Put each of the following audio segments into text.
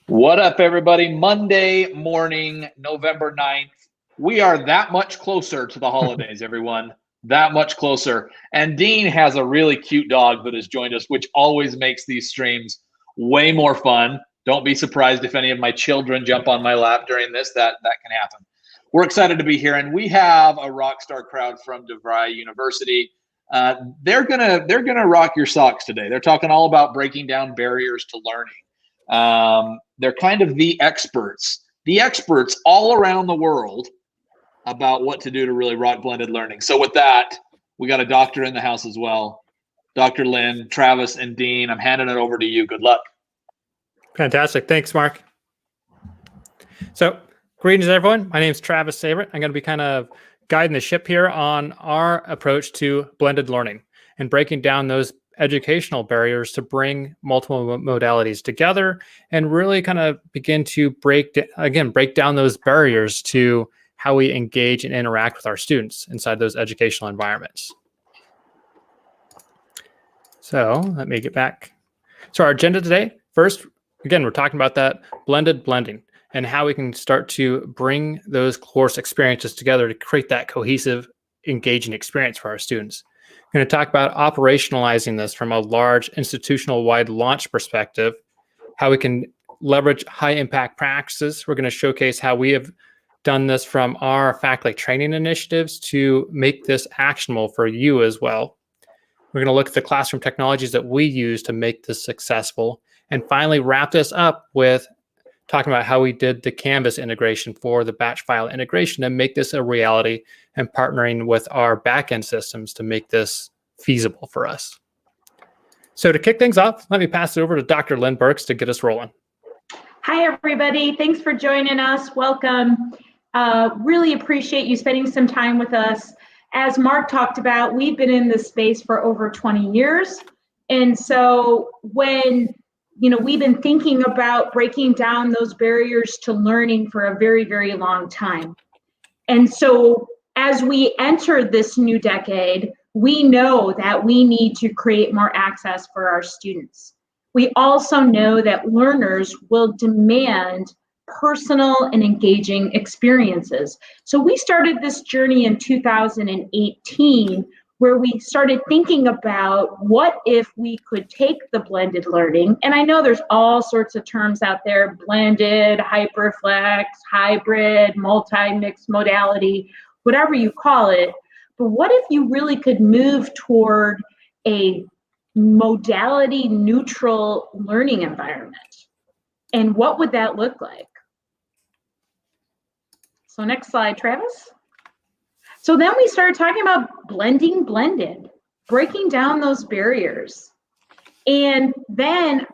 What up, everybody? Monday morning, November 9th. We are that much closer to the holidays, everyone. That much closer. And Dean has a really cute dog that has joined us, which always makes these streams way more fun. Don't be surprised if any of my children jump on my lap during this. That can happen. We're excited to be here, and we have a rock star crowd from DeVry University. They're gonna rock your socks today. They're talking all about breaking down barriers to learning. They're kind of the experts all around the world about what to do to really rock blended learning. So with that, we got a doctor in the house as well. Dr. Lynn, Travis, and Dean, I'm handing it over to you. Good luck. Fantastic. Thanks, Mark. So greetings, everyone. My name is Travis Sabrett. I'm going to be kind of guiding the ship here on our approach to blended learning and breaking down those educational barriers to bring multiple modalities together and really kind of begin to break down those barriers to how we engage and interact with our students inside those educational environments. So let me get back. So our agenda today, first, again, we're talking about that blending and how we can start to bring those course experiences together to create that cohesive, engaging experience for our students. We're going to talk about operationalizing this from a large institutional-wide launch perspective, how we can leverage high-impact practices. We're going to showcase how we have done this from our faculty training initiatives to make this actionable for you as well. We're going to look at the classroom technologies that we use to make this successful, and finally wrap this up with talking about how we did the Canvas integration for the batch file integration and make this a reality, and partnering with our backend systems to make this feasible for us. So to kick things off, let me pass it over to Dr. Lynn Burks to get us rolling. Hi, everybody. Thanks for joining us. Welcome. Really appreciate you spending some time with us. As Mark talked about, we've been in this space for over 20 years. And so when we've been thinking about breaking down those barriers to learning for a very, very long time. And so as we enter this new decade, we know that we need to create more access for our students. We also know that learners will demand personal and engaging experiences. So we started this journey in 2018, where we started thinking about what if we could take the blended learning, and I know there's all sorts of terms out there, blended, hyperflex, hybrid, multi-mixed modality, whatever you call it, but what if you really could move toward a modality neutral learning environment? And what would that look like? So next slide, Travis. So then we started talking about blending blended, breaking down those barriers. And then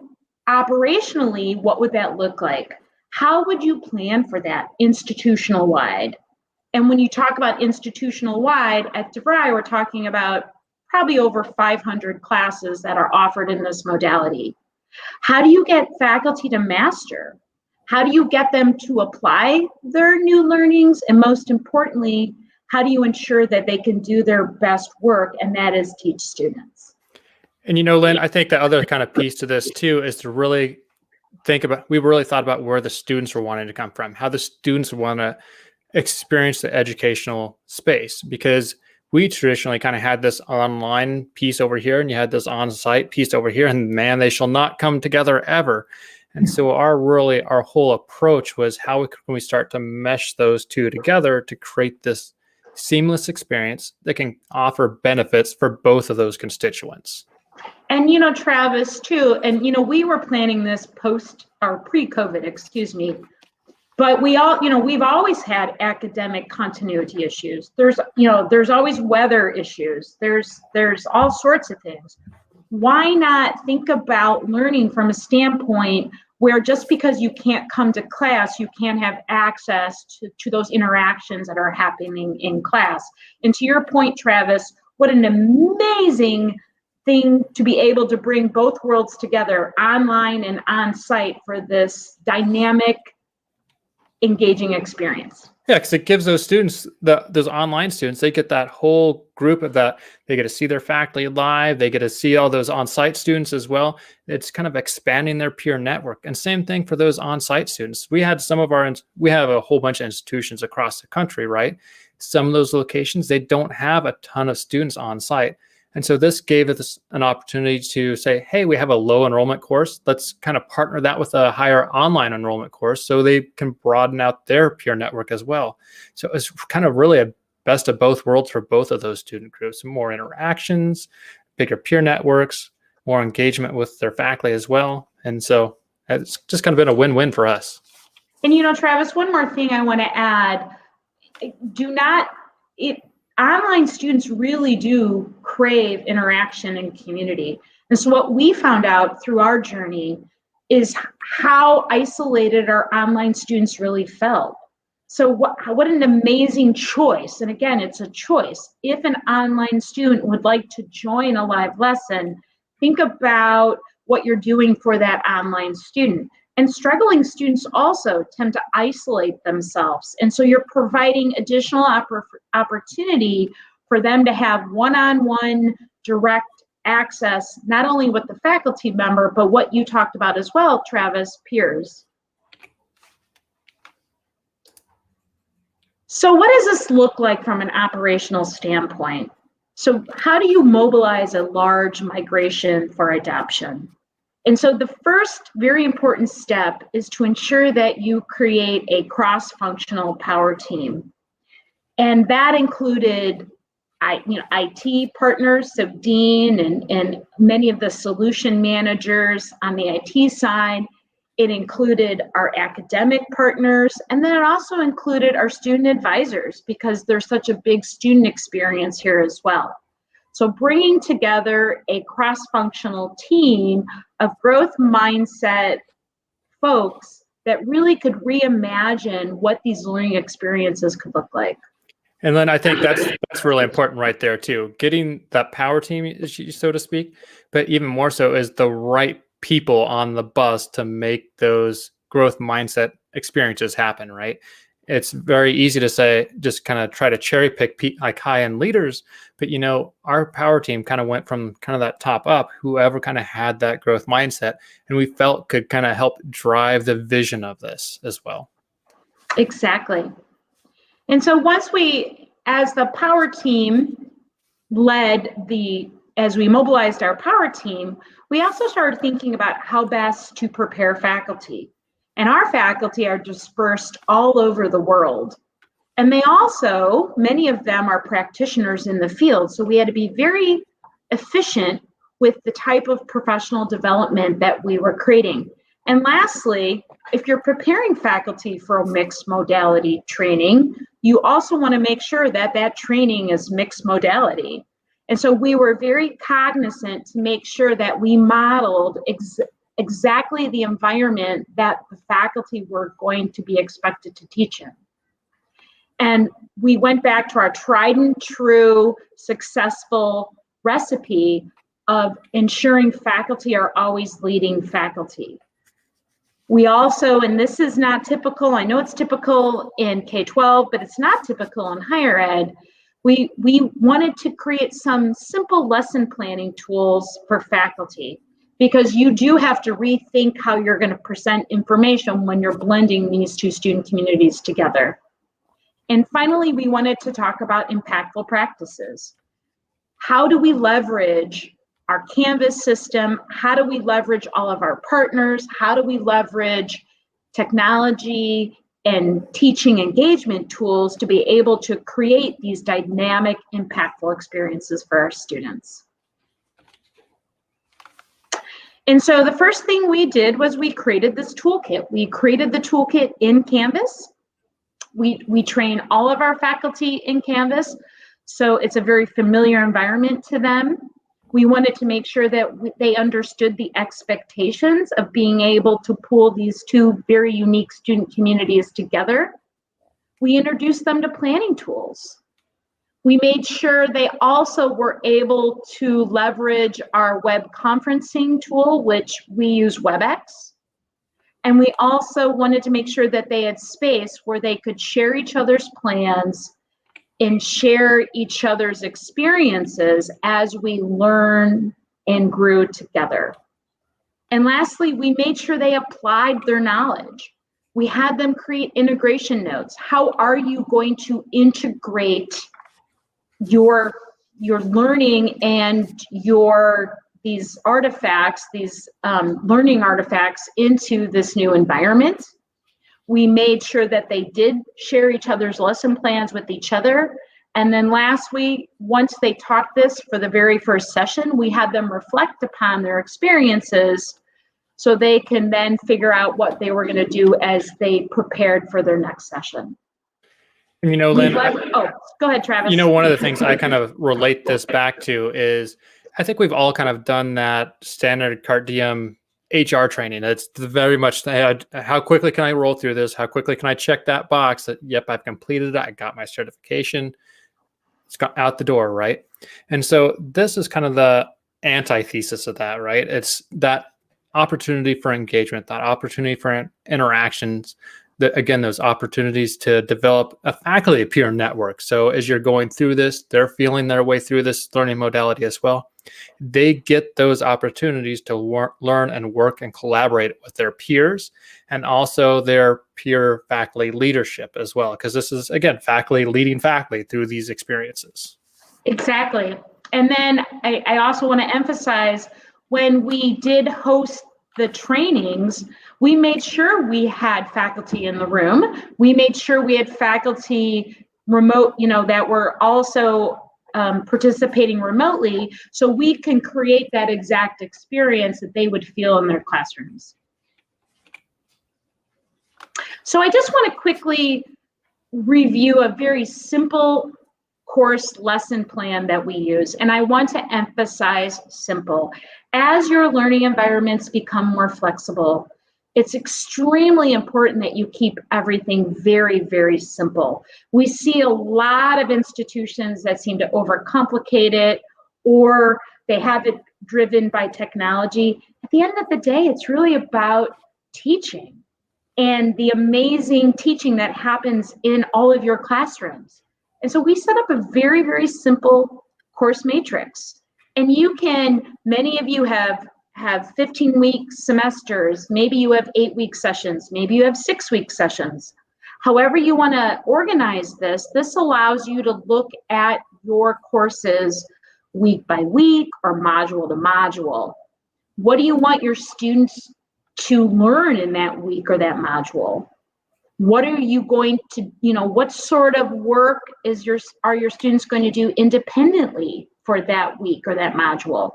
operationally, what would that look like? How would you plan for that institutional wide? And when you talk about institutional wide at DeVry, we're talking about probably over 500 classes that are offered in this modality. How do you get faculty to master? How do you get them to apply their new learnings? And most importantly, how do you ensure that they can do their best work, and that is teach students? And Lynn, I think the other kind of piece to this too is to really think about, we really thought about where the students were wanting to come from, how the students want to experience the educational space, because we traditionally kind of had this online piece over here and you had this on-site piece over here, and man, they shall not come together ever. And so our whole approach was how can we start to mesh those two together to create this seamless experience that can offer benefits for both of those constituents. And Travis too, and we were planning this pre-COVID, excuse me, but we've always had academic continuity issues. There's always weather issues. There's all sorts of things. Why not think about learning from a standpoint where just because you can't come to class, you can't have access to those interactions that are happening in class? And to your point, Travis, what an amazing thing to be able to bring both worlds together, online and on site, for this dynamic, engaging experience. Yeah, because it gives those students, those online students, they get that whole group of that. They get to see their faculty live. They get to see all those on-site students as well. It's kind of expanding their peer network. And same thing for those on-site students. We have a whole bunch of institutions across the country, right? Some of those locations, they don't have a ton of students on site. And so this gave us an opportunity to say, hey, we have a low enrollment course. Let's kind of partner that with a higher online enrollment course so they can broaden out their peer network as well. So it's kind of really a best of both worlds for both of those student groups. More interactions, bigger peer networks, more engagement with their faculty as well. And so it's just kind of been a win-win for us. And Travis, one more thing I want to add. Online students really do crave interaction and community. And so what we found out through our journey is how isolated our online students really felt. So what an amazing choice. And again, it's a choice. If an online student would like to join a live lesson, think about what you're doing for that online student. And struggling students also tend to isolate themselves. And so you're providing additional opportunity for them to have one-on-one direct access, not only with the faculty member, but what you talked about as well, Travis, peers. So what does this look like from an operational standpoint? So how do you mobilize a large migration for adoption? And so the first very important step is to ensure that you create a cross-functional power team. And that included IT partners, so Dean and many of the solution managers on the IT side. It included our academic partners, and then it also included our student advisors because there's such a big student experience here as well. So bringing together a cross-functional team of growth mindset folks that really could reimagine what these learning experiences could look like. And then I think that's really important right there too. Getting that power team, so to speak, but even more so is the right people on the bus to make those growth mindset experiences happen, right? It's very easy to say, just kind of try to cherry pick like high-end leaders, but our power team kind of went from kind of that top up, whoever kind of had that growth mindset, and we felt could kind of help drive the vision of this as well. Exactly. And so once as the power team as we mobilized our power team, we also started thinking about how best to prepare faculty. And our faculty are dispersed all over the world. And many of them are practitioners in the field. So we had to be very efficient with the type of professional development that we were creating. And lastly, if you're preparing faculty for a mixed modality training, you also want to make sure that that training is mixed modality. And so we were very cognizant to make sure that we modeled exactly the environment that the faculty were going to be expected to teach in. And we went back to our tried and true successful recipe of ensuring faculty are always leading faculty. We also, and this is not typical, I know it's typical in K-12, but it's not typical in higher ed, we wanted to create some simple lesson planning tools for faculty, because you do have to rethink how you're going to present information when you're blending these two student communities together. And finally, we wanted to talk about impactful practices. How do we leverage our Canvas system? How do we leverage all of our partners? How do we leverage technology and teaching engagement tools to be able to create these dynamic, impactful experiences for our students? And so the first thing we did was we created this toolkit. We created the toolkit in Canvas. We train all of our faculty in Canvas, so it's a very familiar environment to them. We wanted to make sure that they understood the expectations of being able to pull these two very unique student communities together. We introduced them to planning tools. We made sure they also were able to leverage our web conferencing tool, which we use WebEx. And we also wanted to make sure that they had space where they could share each other's plans and share each other's experiences as we learn and grew together. And lastly, we made sure they applied their knowledge. We had them create integration notes. How are you going to integrate your learning and these artifacts, these learning artifacts into this new environment? We made sure that they did share each other's lesson plans with each other. And then lastly, once they taught this for the very first session, we had them reflect upon their experiences so they can then figure out what they were going to do as they prepared for their next session. And Lynn, go ahead, Travis. One of the things I kind of relate this back to is I think we've all kind of done that standard CART Diem HR training. It's very much how quickly can I roll through this? How quickly can I check that box that, yep, I've completed it. I got my certification. It's got out the door, right? And so this is kind of the antithesis of that, right? It's that opportunity for engagement, that opportunity for interactions, again, those opportunities to develop a faculty peer network. So as you're going through this, they're feeling their way through this learning modality as well. They get those opportunities to learn and work and collaborate with their peers and also their peer faculty leadership as well, because this is, again, faculty leading faculty through these experiences. Exactly. And then I also want to emphasize, when we did host the trainings, we made sure we had faculty in the room. We made sure we had faculty remote, that were also participating remotely, so we can create that exact experience that they would feel in their classrooms. So I just want to quickly review a very simple course lesson plan that we use, and I want to emphasize simple. As your learning environments become more flexible, it's extremely important that you keep everything very, very simple. We see a lot of institutions that seem to overcomplicate it, or they have it driven by technology. At the end of the day, it's really about teaching and the amazing teaching that happens in all of your classrooms. And so we set up a very, very simple course matrix. And many of you have 15-week semesters, maybe you have 8-week sessions, maybe you have 6-week sessions. However you want to organize this allows you to look at your courses week by week or module to module. What do you want your students to learn in that week or that module? What are you going to, what sort of work are your students going to do independently for that week or that module?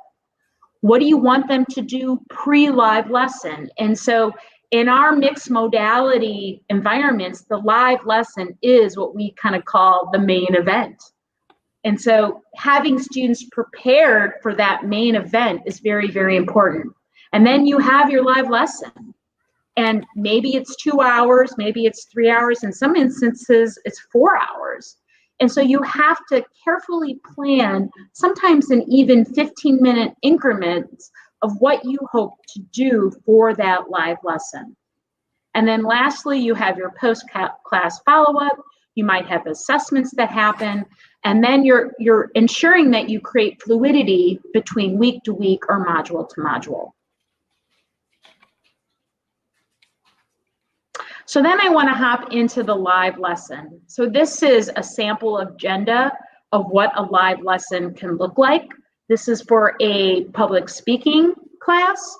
What do you want them to do pre-live lesson? And so in our mixed modality environments, the live lesson is what we kind of call the main event. And so having students prepared for that main event is very, very important. And then you have your live lesson. And maybe it's 2 hours, maybe it's 3 hours. In some instances, it's 4 hours. And so you have to carefully plan, sometimes in even 15-minute increments, of what you hope to do for that live lesson. And then lastly, you have your post-class follow-up. You might have assessments that happen. And then you're ensuring that you create fluidity between week to week or module to module. So then I want to hop into the live lesson. So this is a sample agenda of what a live lesson can look like. This is for a public speaking class.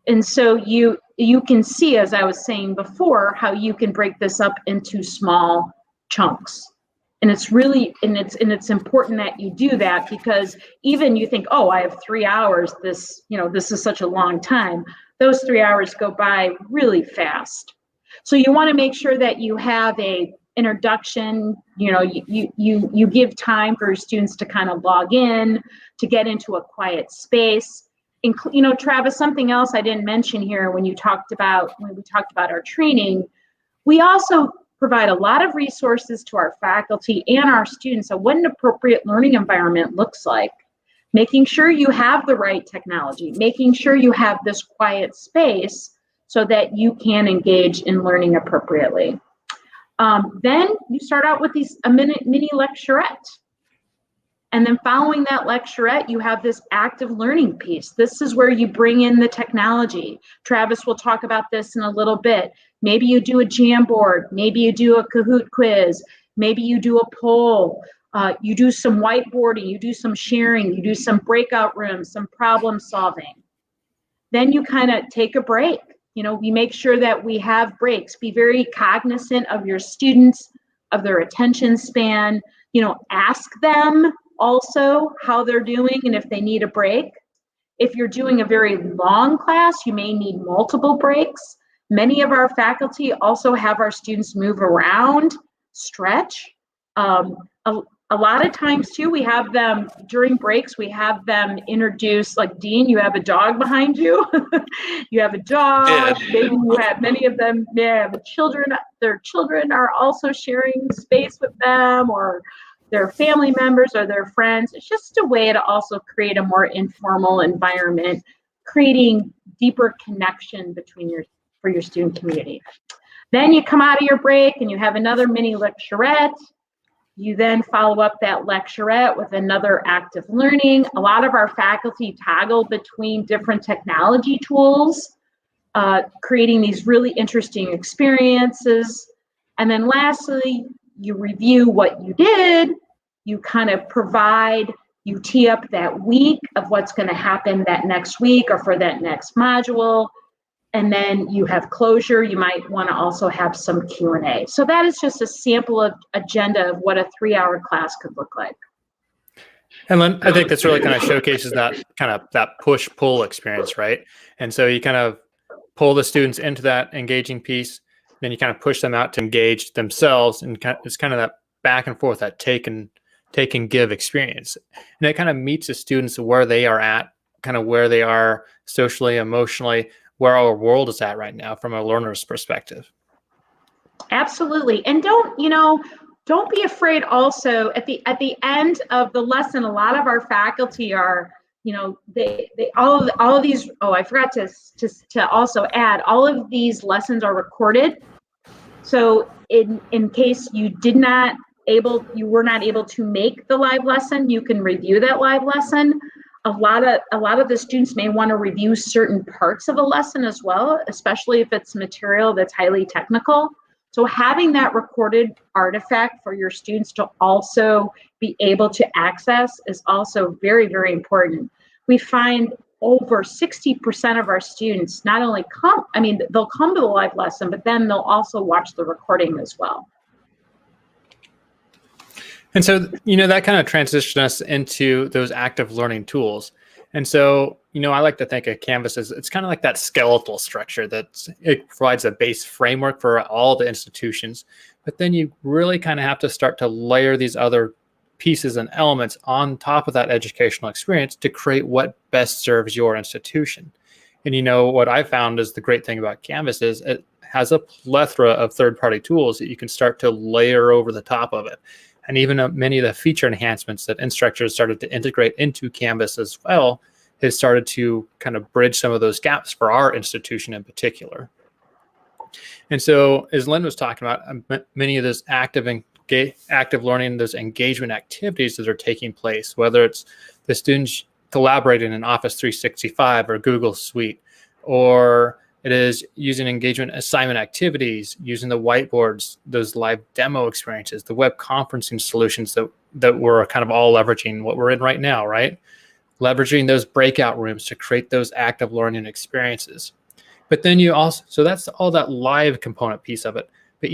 And so you can see, as I was saying before, how you can break this up into small chunks. And it's important that you do that, because even you think, oh, I have 3 hours, this is such a long time. Those 3 hours go by really fast. So you want to make sure that you have a introduction, you give time for your students to kind of log in, to get into a quiet space. Travis, something else I didn't mention here when we talked about our training, we also provide a lot of resources to our faculty and our students on what an appropriate learning environment looks like. Making sure you have the right technology, making sure you have this quiet space so that you can engage in learning appropriately. Then you start out with a mini lecturette. And then following that lecturette, you have this active learning piece. This is where you bring in the technology. Travis will talk about this in a little bit. Maybe you do a Jamboard, maybe you do a Kahoot quiz, maybe you do a poll, you do some whiteboarding, you do some sharing, you do some breakout rooms, some problem solving. Then you kind of take a break. We make sure that we have breaks. Be very cognizant of your students, of their attention span. Ask them also how they're doing and if they need a break. If you're doing a very long class, you may need multiple breaks. Many of our faculty also have our students move around, stretch. A lot of times too, we have them during breaks, we have them introduce, like Dean, you have a dog behind you. You have a dog, maybe you have many of them, the children, their children are also sharing space with them, or their family members or their friends. It's just a way to also create a more informal environment, creating deeper connection for your student community. Then you come out of your break and you have another mini lecturette. You then follow up that lecturette with another active learning. A lot of our faculty toggle between different technology tools, creating these really interesting experiences. And then lastly, you review what you did, you kind of you tee up that week of what's going to happen that next week or for that next module. And then you have closure. You might want to also have some Q&A. So that is just a sample of agenda of what a 3-hour class could look like. And Lynn, I think this really kind of showcases that push-pull experience, right? And so you kind of pull the students into that engaging piece, then you kind of push them out to engage themselves, and it's kind of that back and forth, that take and give experience. And it kind of meets the students where they are at, kind of where they are socially, emotionally, where our world is at right now from a learner's perspective. Absolutely. And don't be afraid also at the end of the lesson. A lot of our faculty are, they all of these, I forgot to also add, all of these lessons are recorded. So in case you were not able to make the live lesson, you can review that live lesson. A lot of the students may want to review certain parts of a lesson as well, especially if it's material that's highly technical. So having that recorded artifact for your students to also be able to access is also very, very important. We find over 60% of our students not only they'll come to the live lesson, but then they'll also watch the recording as well. And so, that kind of transitioned us into those active learning tools. And so, I like to think of Canvas as, it's kind of like that skeletal structure it provides a base framework for all the institutions, but then you really kind of have to start to layer these other pieces and elements on top of that educational experience to create what best serves your institution. And what I found is the great thing about Canvas is it has a plethora of third-party tools that you can start to layer over the top of it. And even many of the feature enhancements that Instructure has started to integrate into Canvas as well has started to kind of bridge some of those gaps for our institution in particular. And so, as Lynn was talking about, many of those active learning, those engagement activities that are taking place, whether it's the students collaborating in Office 365 or Google Suite, or it is using engagement assignment activities, using the whiteboards, those live demo experiences, the web conferencing solutions that we're kind of all leveraging, what we're in right now, right? Leveraging those breakout rooms to create those active learning experiences. But then so that's all that live component piece of it. But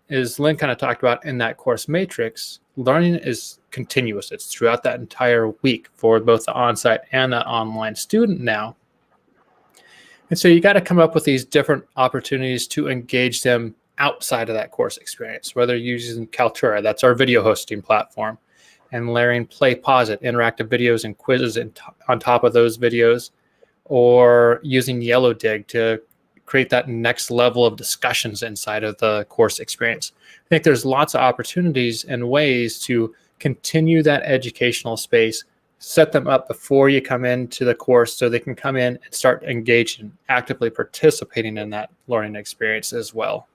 as Lynn kind of talked about in that course matrix, learning is continuous. It's throughout that entire week for both the on-site and that online student now. And so you got to come up with these different opportunities to engage them outside of that course experience, whether you're using Kaltura, that's our video hosting platform, and layering play, pause it, interactive videos and quizzes on top of those videos, or using Yellow Dig to create that next level of discussions inside of the course experience. I think there's lots of opportunities and ways to continue that educational space set them up before you come into the course so they can come in and start engaging, actively participating in that learning experience as well.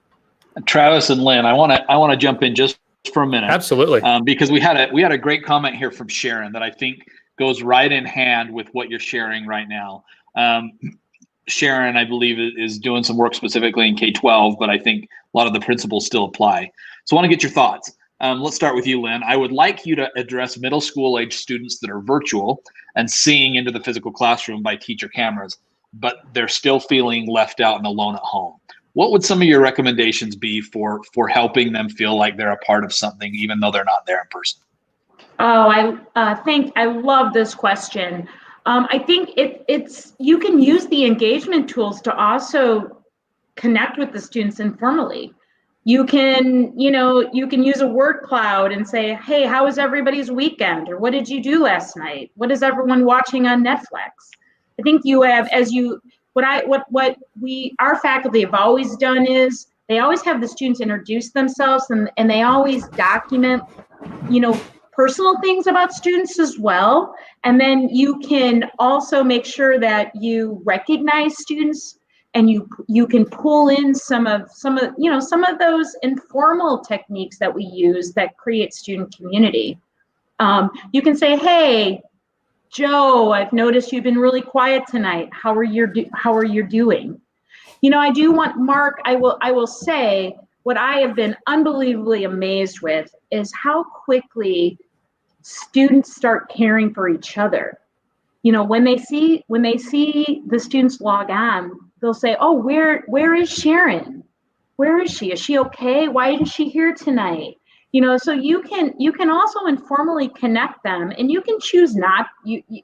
Travis and Lynn, I want to jump in just for a minute. Absolutely. Because we had a great comment here from Sharon that I think goes right in hand with what you're sharing right now. Sharon, I believe, is doing some work specifically in K-12, but I think a lot of the principles still apply. So I want to get your thoughts. Let's start with you, Lynn. I would like you to address middle school age students that are virtual and seeing into the physical classroom by teacher cameras, but they're still feeling left out and alone at home. What would some of your recommendations be for helping them feel like they're a part of something, even though they're not there in person? Oh, I love this question. I think it's you can use the engagement tools to also connect with the students informally. You can use a word cloud and say, hey, how was everybody's weekend? Or what did you do last night? What is everyone watching on Netflix? I think you have, our faculty have always done is they always have the students introduce themselves and they always document, personal things about students as well. And then you can also make sure that you recognize students and you can pull in some of those informal techniques that we use that create student community. You can say, hey, Joe, I've noticed you've been really quiet tonight. How are you doing? I do want Mark, I will say what I have been unbelievably amazed with is how quickly students start caring for each other. When they see the students log on, they'll say, oh, where is Sharon? Where is she? Is she okay? Why isn't she here tonight? So you can also informally connect them, and you can choose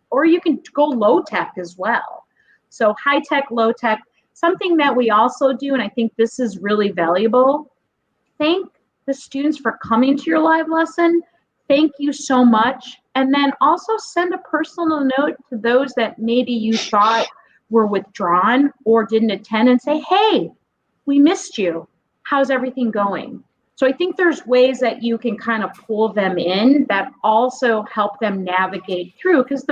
or you can go low tech as well. So high tech, low tech, something that we also do, and I think this is really valuable. Thank the students for coming to your live lesson. Thank you so much. And then also send a personal note to those that maybe you thought were withdrawn or didn't attend and say, hey, we missed you. How's everything going? So I think there's ways that you can kind of pull them in that also help them navigate through, because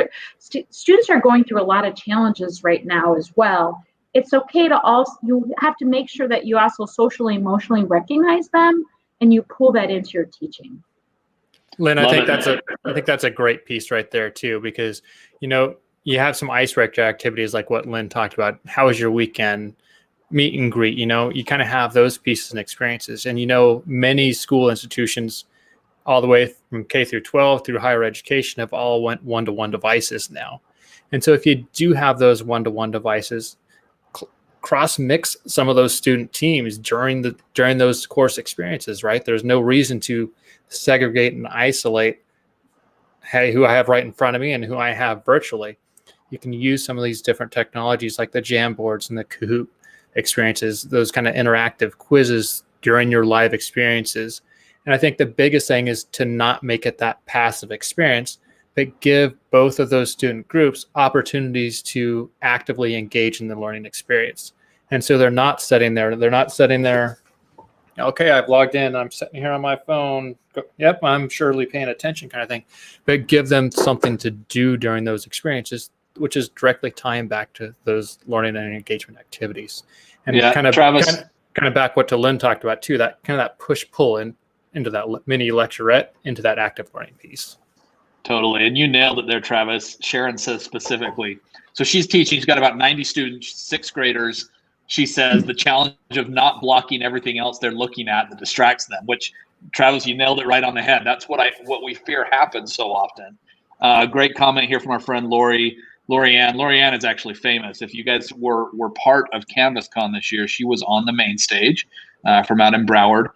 students are going through a lot of challenges right now as well. It's okay to you have to make sure that you also socially, emotionally recognize them and you pull that into your teaching. Lynn, I think that's a great piece right there too, because you have some icebreaker activities like what Lynn talked about. How was your weekend? Meet and greet. You kind of have those pieces and experiences, and many school institutions, all the way from K through 12 through higher education, have all went one-to-one devices now. And so if you do have those one-to-one devices, cross mix some of those student teams during those course experiences. Right? There's no reason to segregate and isolate, hey, who I have right in front of me and who I have virtually. You can use some of these different technologies like the Jamboards and the Kahoot experiences, those kind of interactive quizzes during your live experiences. And I think the biggest thing is to not make it that passive experience, but give both of those student groups opportunities to actively engage in the learning experience. And so they're not sitting there, okay, I've logged in, I'm sitting here on my phone. Yep, I'm surely paying attention kind of thing. But give them something to do during those experiences, which is directly tying back to those learning and engagement activities. And Travis, kind of back what Lynn talked about too, that kind of that push-pull into that mini lecturette, into that active learning piece. Totally. And you nailed it there, Travis. Sharon says specifically. So she's teaching, she's got about 90 students, sixth graders. She says the challenge of not blocking everything else they're looking at that distracts them, which, Travis, you nailed it right on the head. That's what we fear happens so often. Great comment here from our friend Lori Ann. Lori Ann is actually famous. If you guys were part of CanvasCon this year, she was on the main stage from out in Broward.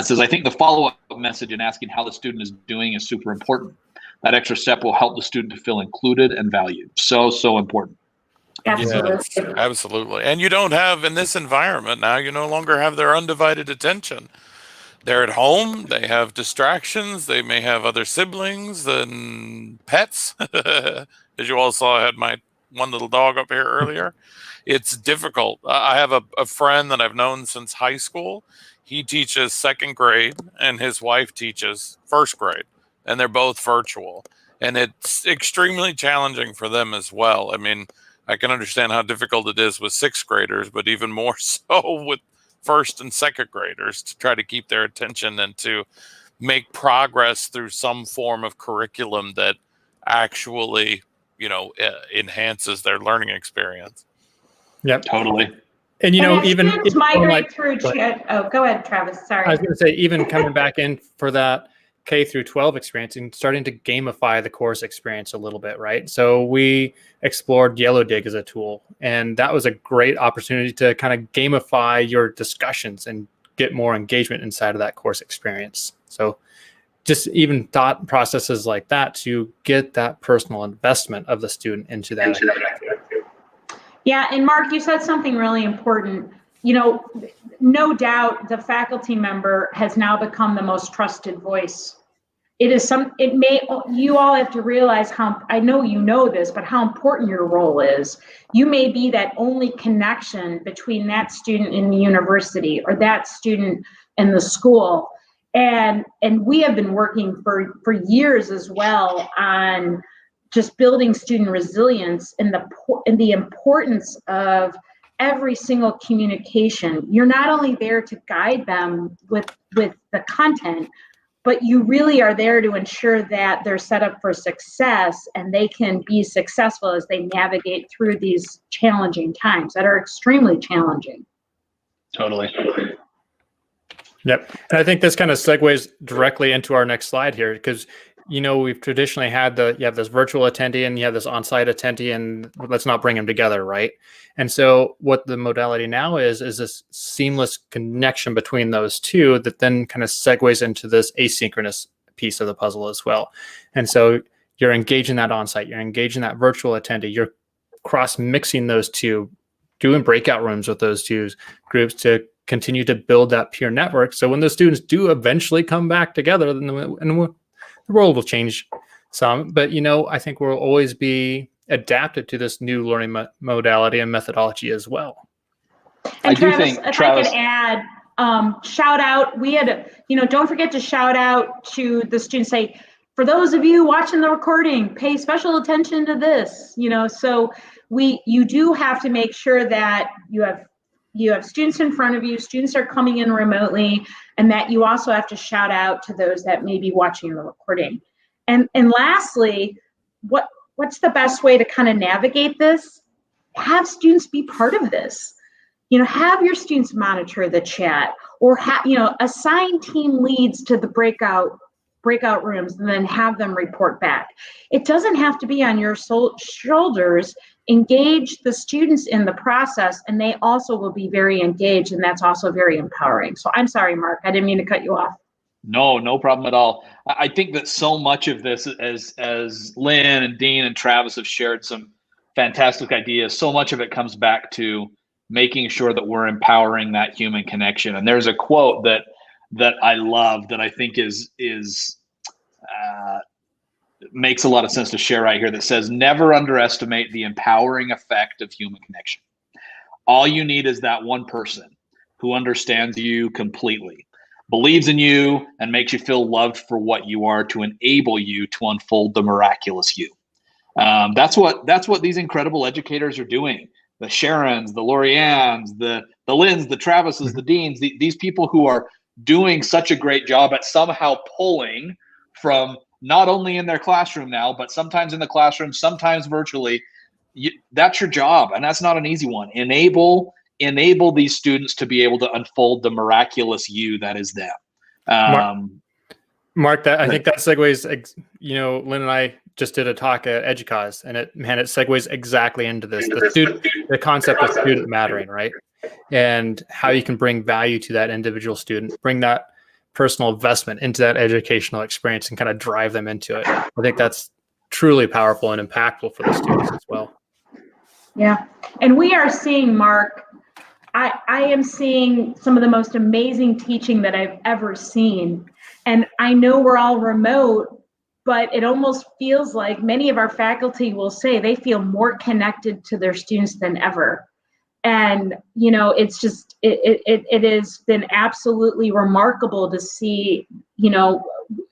Says, I think the follow-up message in asking how the student is doing is super important. That extra step will help the student to feel included and valued. So important. Absolutely. Yes, absolutely. And you don't have, in this environment now, you no longer have their undivided attention. They're at home, they have distractions, they may have other siblings and pets. As you all saw, I had my one little dog up here earlier. It's difficult. I have a friend that I've known since high school. He teaches second grade and his wife teaches first grade, and they're both virtual. And it's extremely challenging for them as well. I mean, I can understand how difficult it is with 6th graders, but even more so with 1st and 2nd graders to try to keep their attention and to make progress through some form of curriculum that actually, enhances their learning experience. Yep. Totally. And as even students migrate through. Oh, go ahead, Travis. Sorry. I was going to say, even coming back in for that K through 12 experience and starting to gamify the course experience a little bit, right? So we explored Yellow Dig as a tool, and that was a great opportunity to kind of gamify your discussions and get more engagement inside of that course experience. So just even thought processes like that to get that personal investment of the student into that. Yeah, and Mark, you said something really important. No doubt the faculty member has now become the most trusted voice. You all have to realize I know you know this, but how important your role is. You may be that only connection between that student in the university or that student in the school. And we have been working for years as well on just building student resilience and the importance of every single communication. You're not only there to guide them with the content, but you really are there to ensure that they're set up for success and they can be successful as they navigate through these challenging times that are extremely challenging. Totally. Yep. And I think this kind of segues directly into our next slide here, because we've traditionally had you have this virtual attendee and you have this on-site attendee, and let's not bring them together, right? And so what the modality now is this seamless connection between those two that then kind of segues into this asynchronous piece of the puzzle as well. And so you're engaging that on-site, you're engaging that virtual attendee, you're cross-mixing those two, doing breakout rooms with those two groups to continue to build that peer network. So when the students do eventually come back together, then the world will change some, but I think we'll always be adapted to this new learning modality and methodology as well. And Travis, if I could add, shout out, we had don't forget to shout out to the students, say, for those of you watching the recording, pay special attention to this, so you do have to make sure that you have students in front of you, students are coming in remotely, and that you also have to shout out to those that may be watching the recording. And lastly, what's the best way to kind of navigate this? Have students be part of this. Have your students monitor the chat, or assign team leads to the breakout rooms and then have them report back. It doesn't have to be on your shoulders. Engage the students in the process, and they also will be very engaged, and that's also very empowering. So I'm sorry, Mark, I didn't mean to cut you off. No problem at all. I think that so much of this, as Lynn and Dean and Travis have shared some fantastic ideas, so much of it comes back to making sure that we're empowering that human connection. And there's a quote that I love that I think makes a lot of sense to share right here, that says, never underestimate the empowering effect of human connection. All you need is that one person who understands you completely, believes in you, and makes you feel loved for what you are, to enable you to unfold the miraculous you. That's what these incredible educators are doing. The Sharons, the Loriannes, the Lynns, the Travises, the Deans, these people who are doing such a great job at somehow pulling from not only in their classroom now, but sometimes in the classroom, sometimes virtually. That's your job, and that's not an easy one. Enable these students to be able to unfold the miraculous you that is them. Mark, I think that segues. Lynn and I just did a talk at EDUCAUSE, and it segues exactly into this. The concept of student mattering, right? And how you can bring value to that individual student, bring that personal investment into that educational experience, and kind of drive them into it. I think that's truly powerful and impactful for the students as well. Yeah, and we are seeing, Mark, I am seeing some of the most amazing teaching that I've ever seen. And I know we're all remote, but it almost feels like many of our faculty will say they feel more connected to their students than ever. And, it's just, it has been absolutely remarkable to see,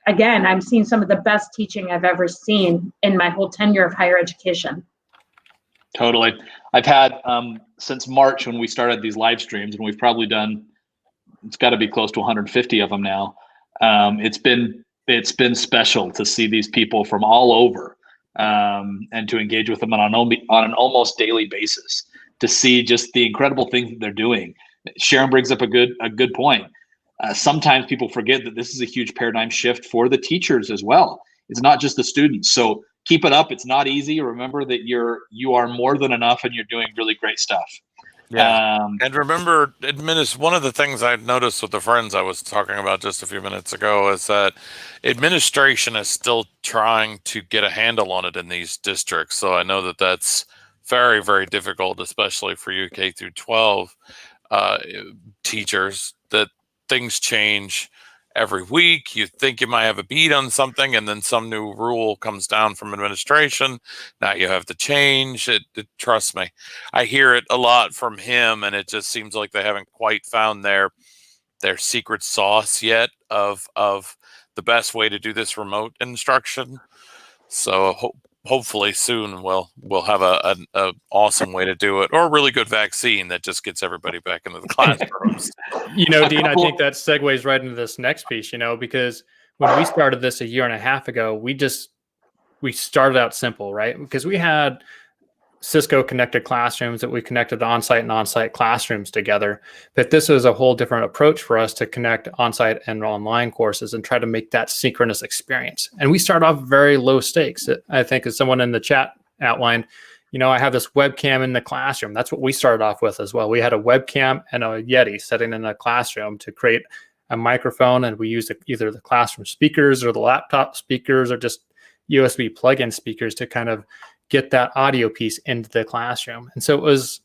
again, I'm seeing some of the best teaching I've ever seen in my whole tenure of higher education. Totally. I've had since March when we started these live streams, and we've probably done, it's got to be close to 150 of them now. It's been special to see these people from all over, and to engage with them on an almost daily basis, to see just the incredible things that they're doing. Sharon brings up a good point. Sometimes people forget that this is a huge paradigm shift for the teachers as well. It's not just the students. So keep it up. It's not easy. Remember that you are more than enough, and you're doing really great stuff. Yeah. And remember, one of the things I noticed with the friends I was talking about just a few minutes ago is that administration is still trying to get a handle on it in these districts. So I know that that's very, very difficult, especially for you K through 12 teachers, that things change every week. You think you might have a beat on something, and then some new rule comes down from administration. Now you have to change it. Trust me, I hear it a lot from him, and it just seems like they haven't quite found their secret sauce yet of the best way to do this remote instruction. So hopefully soon we'll have a awesome way to do it, or a really good vaccine that just gets everybody back into the classrooms. Dean, I think that segues right into this next piece, because when we started this a year and a half ago, we started out simple, right? Because we had Cisco connected classrooms that we connected the on-site and on-site classrooms together. But this was a whole different approach for us to connect on-site and online courses and try to make that synchronous experience. And we start off very low stakes. I think as someone in the chat outlined, I have this webcam in the classroom. That's what we started off with as well. We had a webcam and a Yeti sitting in the classroom to create a microphone, and we used either the classroom speakers or the laptop speakers or just USB plug-in speakers to kind of get that audio piece into the classroom. And so it was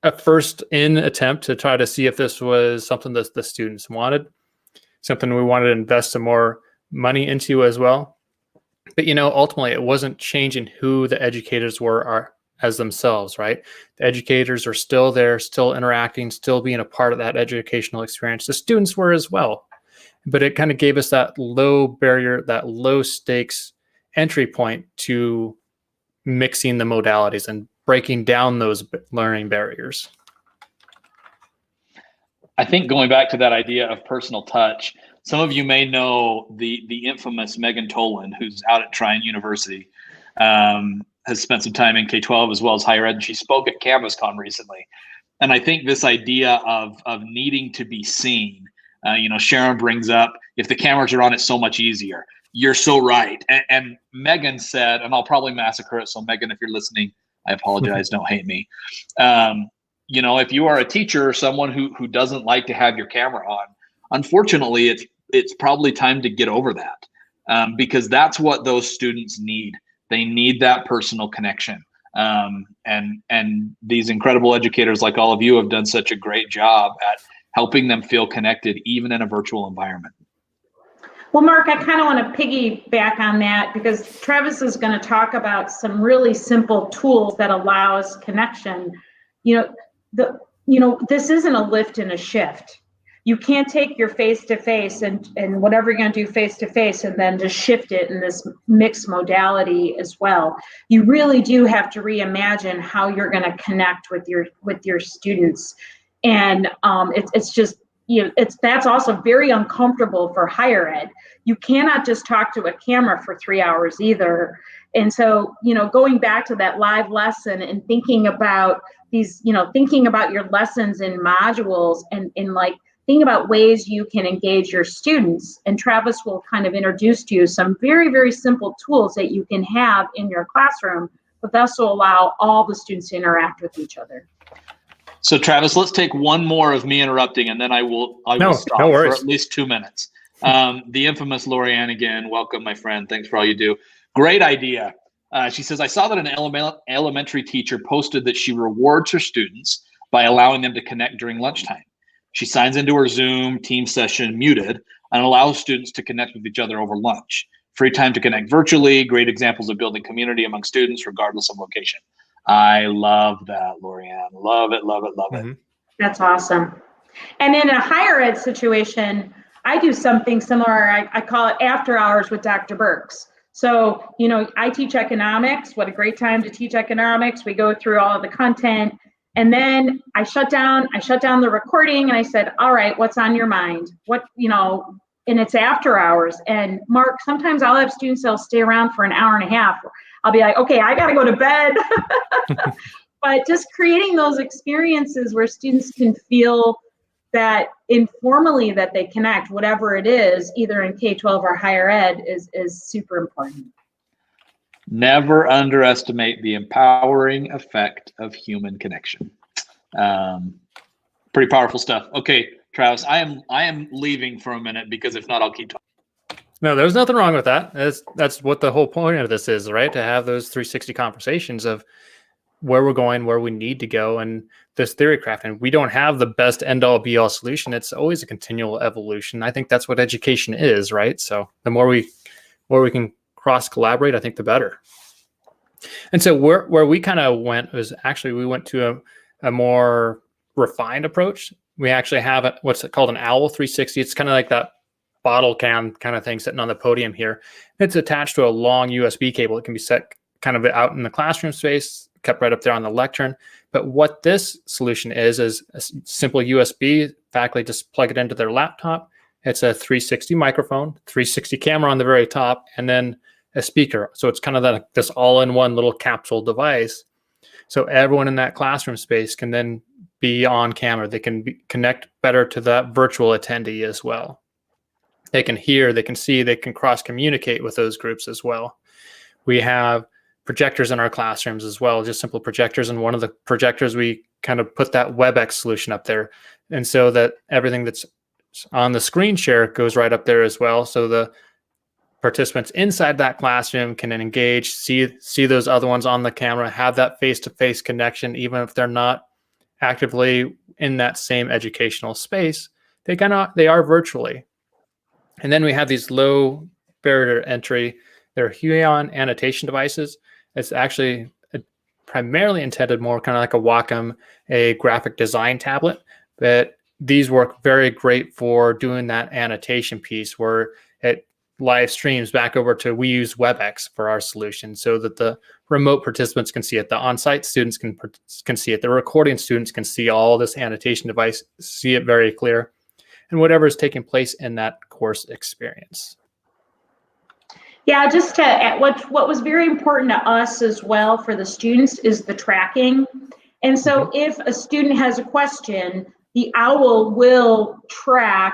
a first attempt to try to see if this was something that the students wanted, something we wanted to invest some more money into as well. But, ultimately it wasn't changing who the educators were as themselves, right? The educators are still there, still interacting, still being a part of that educational experience. The students were as well. But it kind of gave us that low barrier, that low stakes entry point to mixing the modalities and breaking down those learning barriers. I think going back to that idea of personal touch, some of you may know the infamous Megan Toland, who's out at DeVry University, has spent some time in K-12 as well as higher ed, and she spoke at CanvasCon recently. And I think this idea of needing to be seen, Sharon brings up, if the cameras are on, it's so much easier. You're so right. And Megan said, and I'll probably massacre it, so Megan, if you're listening, I apologize, don't hate me. If you are a teacher or someone who doesn't like to have your camera on, unfortunately, it's probably time to get over that, because that's what those students need. They need that personal connection. And these incredible educators like all of you have done such a great job at helping them feel connected, even in a virtual environment. Well, Mark, I kind of want to piggyback on that, because Travis is going to talk about some really simple tools that allows connection. This isn't a lift and a shift. You can't take your face-to-face and whatever you're going to do face-to-face and then just shift it in this mixed modality as well. You really do have to reimagine how you're going to connect with your students. And it's just, that's also very uncomfortable for higher ed. You cannot just talk to a camera for 3 hours either. And so, going back to that live lesson and thinking about thinking about your lessons in modules and think about ways you can engage your students. And Travis will kind of introduce to you some very, very simple tools that you can have in your classroom, but this will allow all the students to interact with each other. So Travis, let's take one more of me interrupting, and then I will stop for at least 2 minutes. The infamous Lorianne again. Welcome, my friend. Thanks for all you do. Great idea. She says, I saw that an elementary teacher posted that she rewards her students by allowing them to connect during lunchtime. She signs into her Zoom team session muted and allows students to connect with each other over lunch. Free time to connect virtually. Great examples of building community among students regardless of location. I love that, Lorianne. Love it, love it, love it. That's awesome. And in a higher ed situation, I do something similar. I call it after hours with Dr. Burks. So, I teach economics. What a great time to teach economics. We go through all of the content, and then I shut down the recording, and I said, all right, what's on your mind? And it's after hours. And Mark, sometimes I'll have students that'll stay around for an hour and a half. I'll be like, okay, I got to go to bed. But just creating those experiences where students can feel that informally that they connect, whatever it is, either in K-12 or higher ed, is super important. Never underestimate the empowering effect of human connection. Pretty powerful stuff. Okay, Travis, I am leaving for a minute, because if not, I'll keep talking. No, there's nothing wrong with that. That's what the whole point of this is, right? To have those 360 conversations of where we're going, where we need to go, and this theory crafting. We don't have the best end-all be-all solution. It's always a continual evolution. I think that's what education is, right? So the more we can cross collaborate, I think the better. And so where we kind of went was actually we went to a more refined approach. We actually have what's called an OWL 360. It's kind of like that bottle can kind of thing sitting on the podium here. It's attached to a long USB cable. It can be set kind of out in the classroom space, kept right up there on the lectern. But what this solution is a simple USB. Faculty just plug it into their laptop. It's a 360 microphone, 360 camera on the very top, and then a speaker. So it's kind of this all-in-one little capsule device. So everyone in that classroom space can then be on camera. They can connect better to that virtual attendee as well. They can hear, they can see, they can cross-communicate with those groups as well. We have projectors in our classrooms as well, just simple projectors. And one of the projectors, we kind of put that WebEx solution up there. And so that everything that's on the screen share goes right up there as well. So the participants inside that classroom can engage, see those other ones on the camera, have that face-to-face connection, even if they're not actively in that same educational space. They are virtually. And then we have these low barrier entry. They're Huion annotation devices. It's actually primarily intended more kind of like a Wacom, a graphic design tablet. But these work very great for doing that annotation piece where it live streams back over to, we use WebEx for our solution so that the remote participants can see it. The on-site students can see it. The recording students can see all this annotation device, see it very clear, and whatever is taking place in that course experience. Yeah, just to add, what was very important to us as well for the students is the tracking. And so if a student has a question, the OWL will track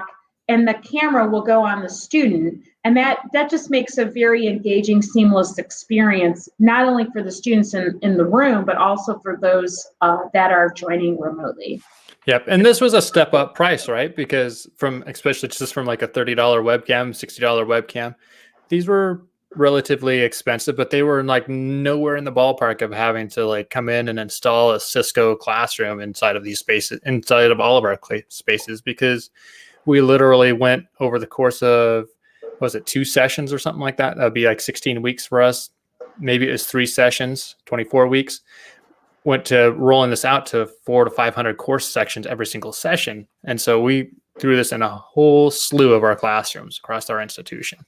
and the camera will go on the student. And that just makes a very engaging, seamless experience, not only for the students in the room, but also for those that are joining remotely. Yep. And this was a step up price, right? Because especially just from like a $30 webcam, $60 webcam, these were relatively expensive, but they were like nowhere in the ballpark of having to like come in and install a Cisco classroom inside of these spaces, inside of all of our spaces, because we literally went over the course of, was it 2 sessions or something like that? That'd be like 16 weeks for us. Maybe it was 3 sessions, 24 weeks. Went to rolling this out to 400 to 500 course sections every single session. And so we threw this in a whole slew of our classrooms across our institution.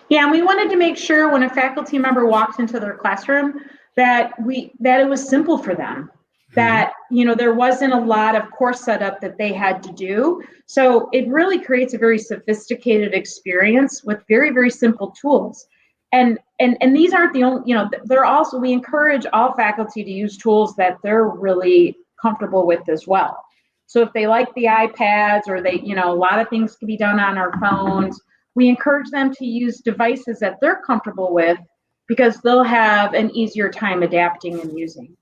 Yeah, and we wanted to make sure when a faculty member walked into their classroom that it was simple for them, that there wasn't a lot of course setup that they had to do. So it really creates a very sophisticated experience with very, very simple tools. And these aren't the only, they're also, we encourage all faculty to use tools that they're really comfortable with as well. So if they like the iPads or they, a lot of things can be done on our phones, we encourage them to use devices that they're comfortable with because they'll have an easier time adapting and using.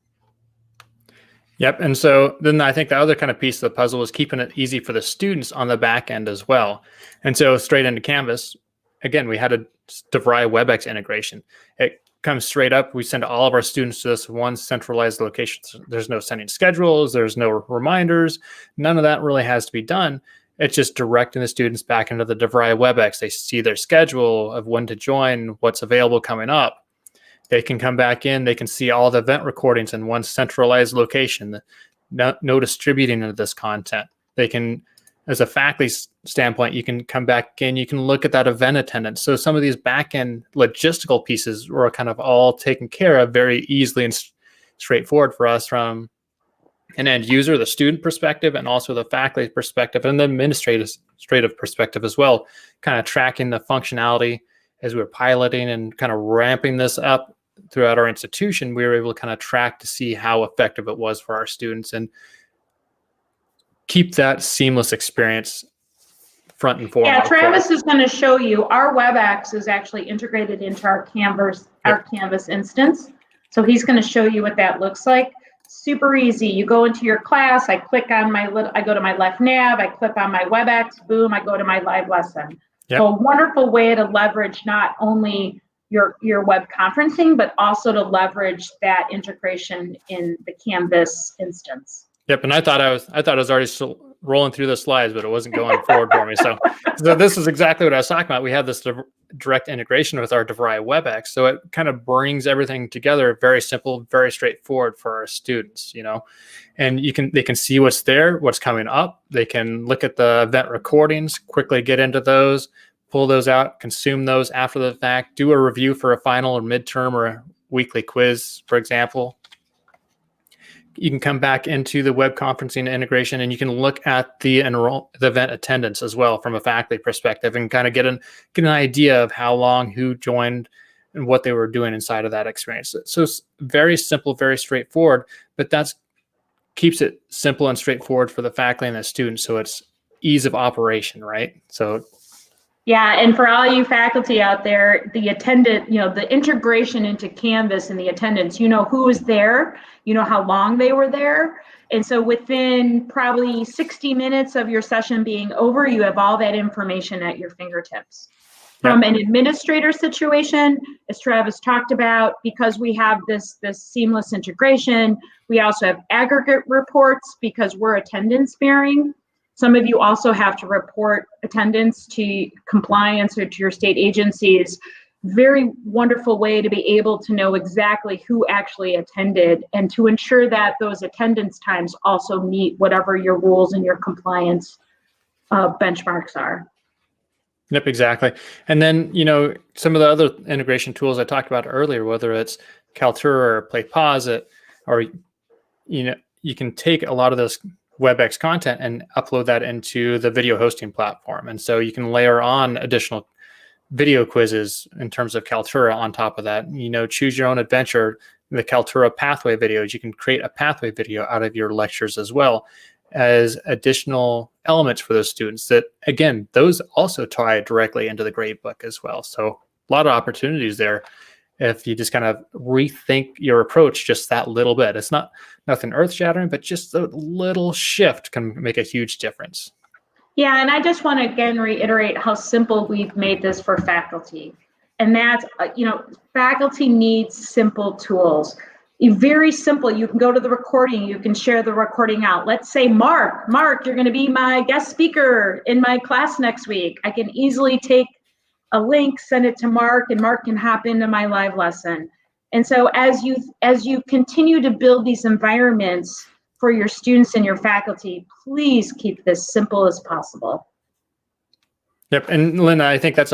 Yep. And so then I think the other kind of piece of the puzzle is keeping it easy for the students on the back end as well. And so straight into Canvas, again, we had a DeVry WebEx integration. It comes straight up. We send all of our students to this one centralized location. So there's no sending schedules. There's no reminders. None of that really has to be done. It's just directing the students back into the DeVry WebEx. They see their schedule of when to join, what's available coming up. They can come back in. They can see all the event recordings in one centralized location. No distributing of this content. They can as a faculty standpoint, you can come back in, you can look at that event attendance. So some of these back-end logistical pieces were kind of all taken care of very easily and straightforward for us from an end user, the student perspective, and also the faculty perspective, and the administrative perspective as well, kind of tracking the functionality as we were piloting and kind of ramping this up throughout our institution. We were able to kind of track to see how effective it was for our students and keep that seamless experience front and foremost. Yeah, Travis is going to show you our WebEx is actually integrated into our Canvas instance. So he's going to show you what that looks like. Super easy. You go into your class, I click on I go to my left nav, I click on my WebEx, boom, I go to my live lesson. Yep. So a wonderful way to leverage not only your web conferencing, but also to leverage that integration in the Canvas instance. Yep, and I thought I was already still rolling through the slides, but it wasn't going forward for me. So this is exactly what I was talking about. We have this direct integration with our DeVry WebEx, so it kind of brings everything together, very simple, very straightforward for our students, and they can see what's there, what's coming up. They can look at the event recordings, quickly get into those, pull those out, consume those after the fact, do a review for a final or midterm or a weekly quiz, for example. You can come back into the web conferencing integration, and you can look at the event attendance as well from a faculty perspective, and kind of get an idea of how long, who joined, and what they were doing inside of that experience. So it's very simple, very straightforward, but that's keeps it simple and straightforward for the faculty and the students. So it's ease of operation, right? So. Yeah, and for all you faculty out there, the attendant, the integration into Canvas and the attendance, who was there, how long they were there. And so within probably 60 minutes of your session being over, you have all that information at your fingertips. Yep. From an administrator situation, as Travis talked about, because we have this seamless integration, we also have aggregate reports because we're attendance bearing. Some of you also have to report attendance to compliance or to your state agencies. Very wonderful way to be able to know exactly who actually attended and to ensure that those attendance times also meet whatever your rules and your compliance benchmarks are. Yep, exactly. And then, some of the other integration tools I talked about earlier, whether it's Kaltura or PlayPosit, or, you can take a lot of this WebEx content and upload that into the video hosting platform. And so you can layer on additional video quizzes in terms of Kaltura on top of that. Choose your own adventure, the Kaltura pathway videos. You can create a pathway video out of your lectures as well as additional elements for those students that, again, those also tie directly into the gradebook as well. So a lot of opportunities there if you just kind of rethink your approach just that little bit. It's nothing earth-shattering, but just a little shift can make a huge difference. Yeah, and I just want to again reiterate how simple we've made this for faculty. And that's, faculty needs simple tools. Very simple. You can go to the recording. You can share the recording out. Let's say, Mark, you're going to be my guest speaker in my class next week. I can easily take a link, send it to Mark, and Mark can hop into my live lesson. And so as you continue to build these environments for your students and your faculty, please keep this simple as possible. Yep. And Linda, I think that's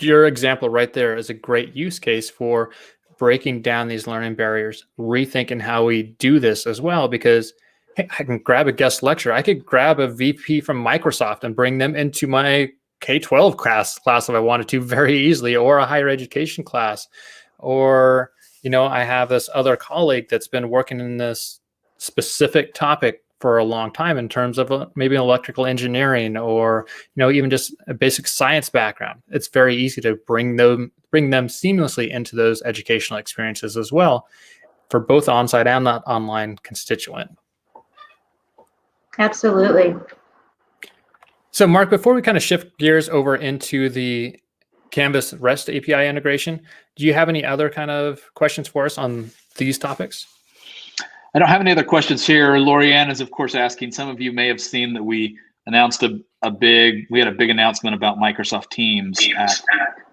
your example right there is a great use case for breaking down these learning barriers, rethinking how we do this as well, because hey, I can grab a guest lecturer. I could grab a VP from Microsoft and bring them into my K-12 class if I wanted to very easily, or a higher education class. Or, I have this other colleague that's been working in this specific topic for a long time in terms of maybe electrical engineering or, even just a basic science background. It's very easy to bring them seamlessly into those educational experiences as well for both on-site and that online constituent. Absolutely. So Mark, before we kind of shift gears over into the Canvas REST API integration, do you have any other kind of questions for us on these topics? I don't have any other questions here. Lorianne is, of course, asking. Some of you may have seen that we announced we had a big announcement about Microsoft Teams at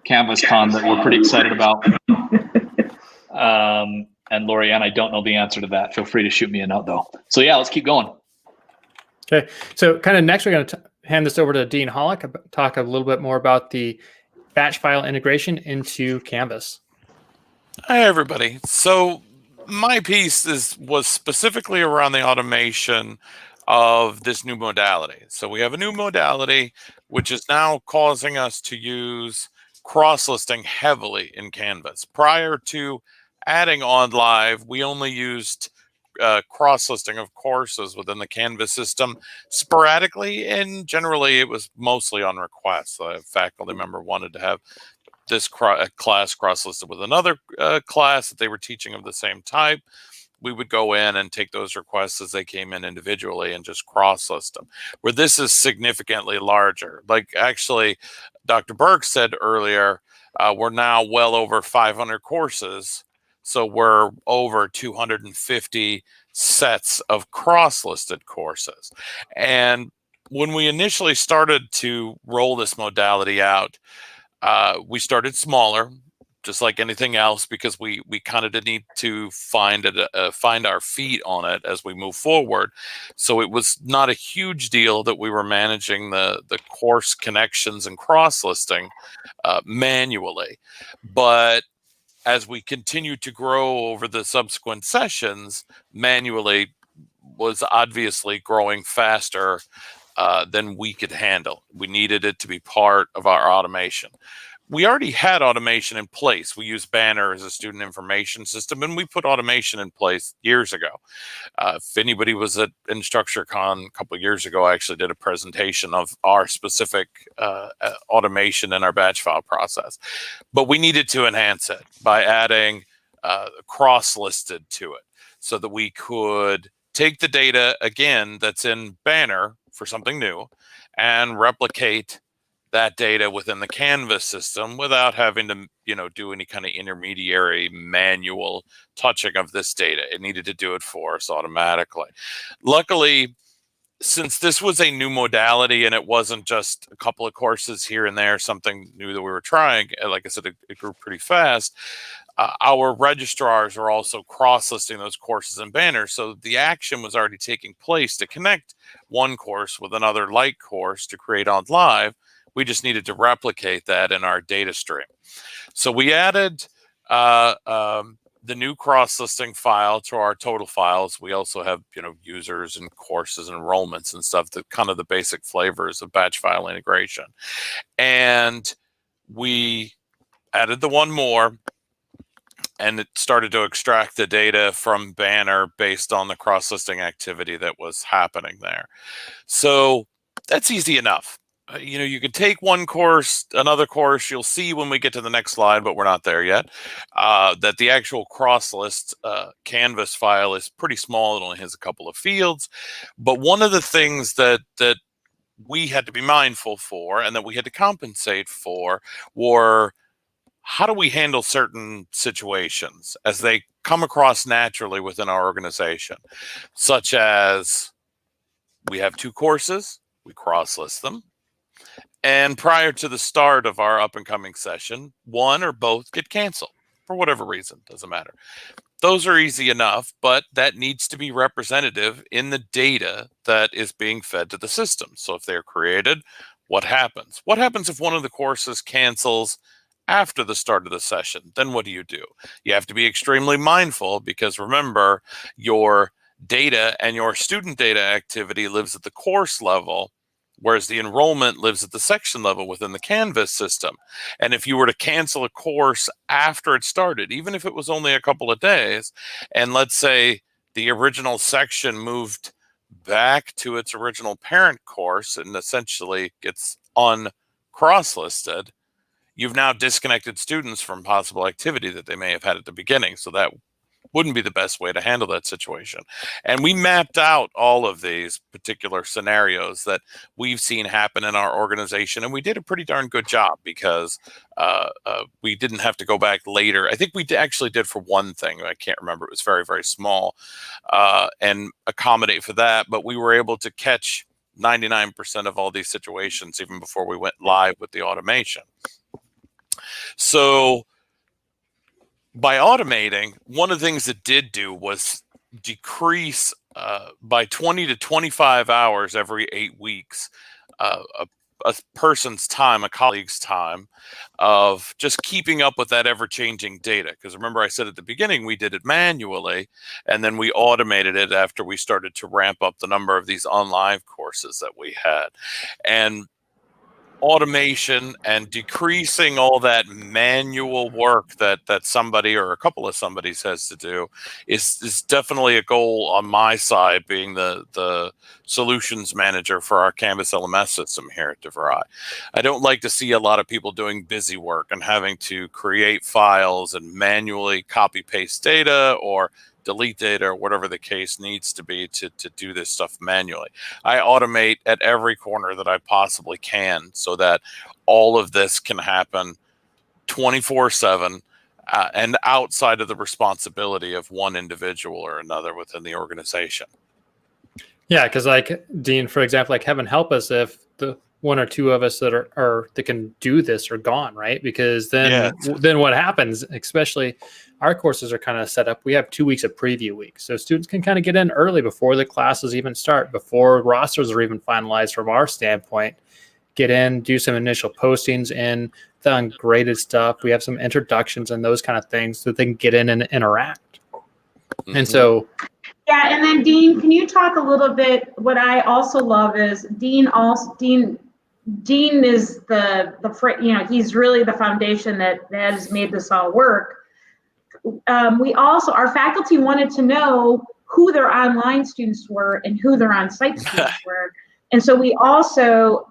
CanvasCon that we're pretty excited about. And Lorianne, I don't know the answer to that. Feel free to shoot me a note, though. So yeah, let's keep going. Okay, so kind of next we're going to hand this over to Dean Hollick, talk a little bit more about the batch file integration into Canvas. Hi, everybody. So my piece was specifically around the automation of this new modality. So we have a new modality, which is now causing us to use cross-listing heavily in Canvas. Prior to adding on live, we only used cross-listing of courses within the Canvas system sporadically, and generally it was mostly on request. A faculty member wanted to have this class cross-listed with another class that they were teaching of the same type. We would go in and take those requests as they came in individually and just cross-list them. Where this is significantly larger. Like actually, Dr. Burke said earlier, we're now well over 500 courses. So we're over 250 sets of cross-listed courses. And when we initially started to roll this modality out, we started smaller, just like anything else, because we kind of need to find our feet on it as we move forward. So it was not a huge deal that we were managing the course connections and cross-listing manually. But as we continued to grow over the subsequent sessions, manually was obviously growing faster than we could handle. We needed it to be part of our automation. We already had automation in place. We used Banner as a student information system, and we put automation in place years ago. If anybody was at InstructureCon a couple of years ago, I actually did a presentation of our specific automation in our batch file process. But we needed to enhance it by adding cross-listed to it so that we could take the data, again, that's in Banner for something new and replicate that data within the Canvas system without having to, do any kind of intermediary manual touching of this data. It needed to do it for us automatically. Luckily, since this was a new modality and it wasn't just a couple of courses here and there, something new that we were trying, like I said, it grew pretty fast. Our registrars are also cross-listing those courses in Banner. So the action was already taking place to connect one course with another like course to create on live. We just needed to replicate that in our data stream. So we added the new cross-listing file to our total files. We also have, users and courses and enrollments and stuff, that kind of the basic flavors of batch file integration. And we added the one more, and it started to extract the data from Banner based on the cross-listing activity that was happening there. So that's easy enough. You can take one course, another course. You'll see when we get to the next slide, but we're not there yet, that the actual cross-list Canvas file is pretty small. It only has a couple of fields. But one of the things that we had to be mindful for and that we had to compensate for were, how do we handle certain situations as they come across naturally within our organization, such as we have two courses, we cross-list them. And prior to the start of our up and coming session, one or both get canceled for whatever reason, doesn't matter. Those are easy enough, but that needs to be representative in the data that is being fed to the system. So if they're created, what happens? What happens if one of the courses cancels after the start of the session? Then what do? You have to be extremely mindful, because remember, your data and your student data activity lives at the course level, whereas the enrollment lives at the section level within the Canvas system. And if you were to cancel a course after it started, even if it was only a couple of days, and let's say the original section moved back to its original parent course and essentially gets uncross-listed, you've now disconnected students from possible activity that they may have had at the beginning. So that wouldn't be the best way to handle that situation. And we mapped out all of these particular scenarios that we've seen happen in our organization, and we did a pretty darn good job, because we didn't have to go back later. I think we actually did for one thing, I can't remember, it was very, very small, and accommodate for that, but we were able to catch 99% of all these situations even before we went live with the automation. So by automating, one of the things it did do was decrease by 20 to 25 hours every 8 weeks, a person's time, a colleague's time, of just keeping up with that ever-changing data. Because remember, I said at the beginning, we did it manually, and then we automated it after we started to ramp up the number of these online courses that we had. And automation and decreasing all that manual work that somebody or a couple of somebodies has to do is definitely a goal on my side, being the solutions manager for our Canvas LMS system here at DeVry. I don't like to see a lot of people doing busy work and having to create files and manually copy paste data or delete data or whatever the case needs to be to do this stuff manually. I automate at every corner that I possibly can so that all of this can happen 24/7 and outside of the responsibility of one individual or another within the organization. Yeah, because like Dean, for example, like heaven help us if the one or two of us that are that can do this are gone, right? Because then what happens, especially our courses are kind of set up. We have 2 weeks of preview week, so students can kind of get in early before the classes even start, before rosters are even finalized from our standpoint. Get in, do some initial postings in the ungraded stuff. We have some introductions and those kind of things so they can get in and interact. Mm-hmm. And so. Yeah, and then Dean, can you talk a little bit? What I also love is Dean is he's really the foundation that has made this all work. Our faculty wanted to know who their online students were and who their on-site students were. And so we also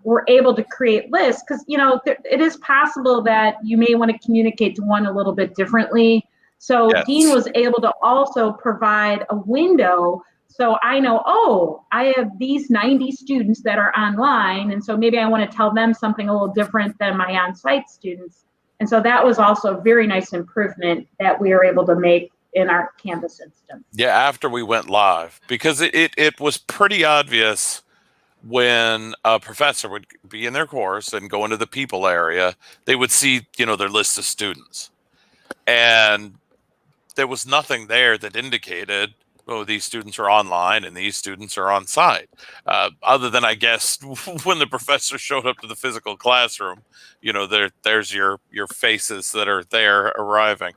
were able to create lists because, it is possible that you may want to communicate to one a little bit differently. So yes. Dean was able to also provide a window. So I know, I have these 90 students that are online. And so maybe I want to tell them something a little different than my on-site students. And so that was also a very nice improvement that we were able to make in our Canvas instance. Yeah, after we went live, because it was pretty obvious when a professor would be in their course and go into the people area, they would see, their list of students. And there was nothing there that indicated, oh, these students are online and these students are on site. Other than, I guess, when the professor showed up to the physical classroom, there's your faces that are there arriving.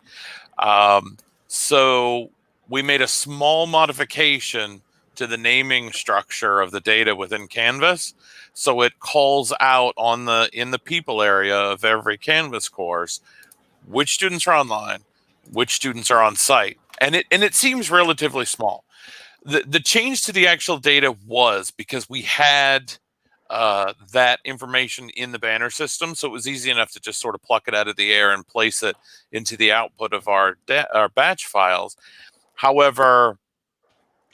So we made a small modification to the naming structure of the data within Canvas. So it calls out in the people area of every Canvas course, which students are online, which students are on site. And it seems relatively small. The change to the actual data was because we had that information in the banner system, so it was easy enough to just sort of pluck it out of the air and place it into the output of our batch files. However,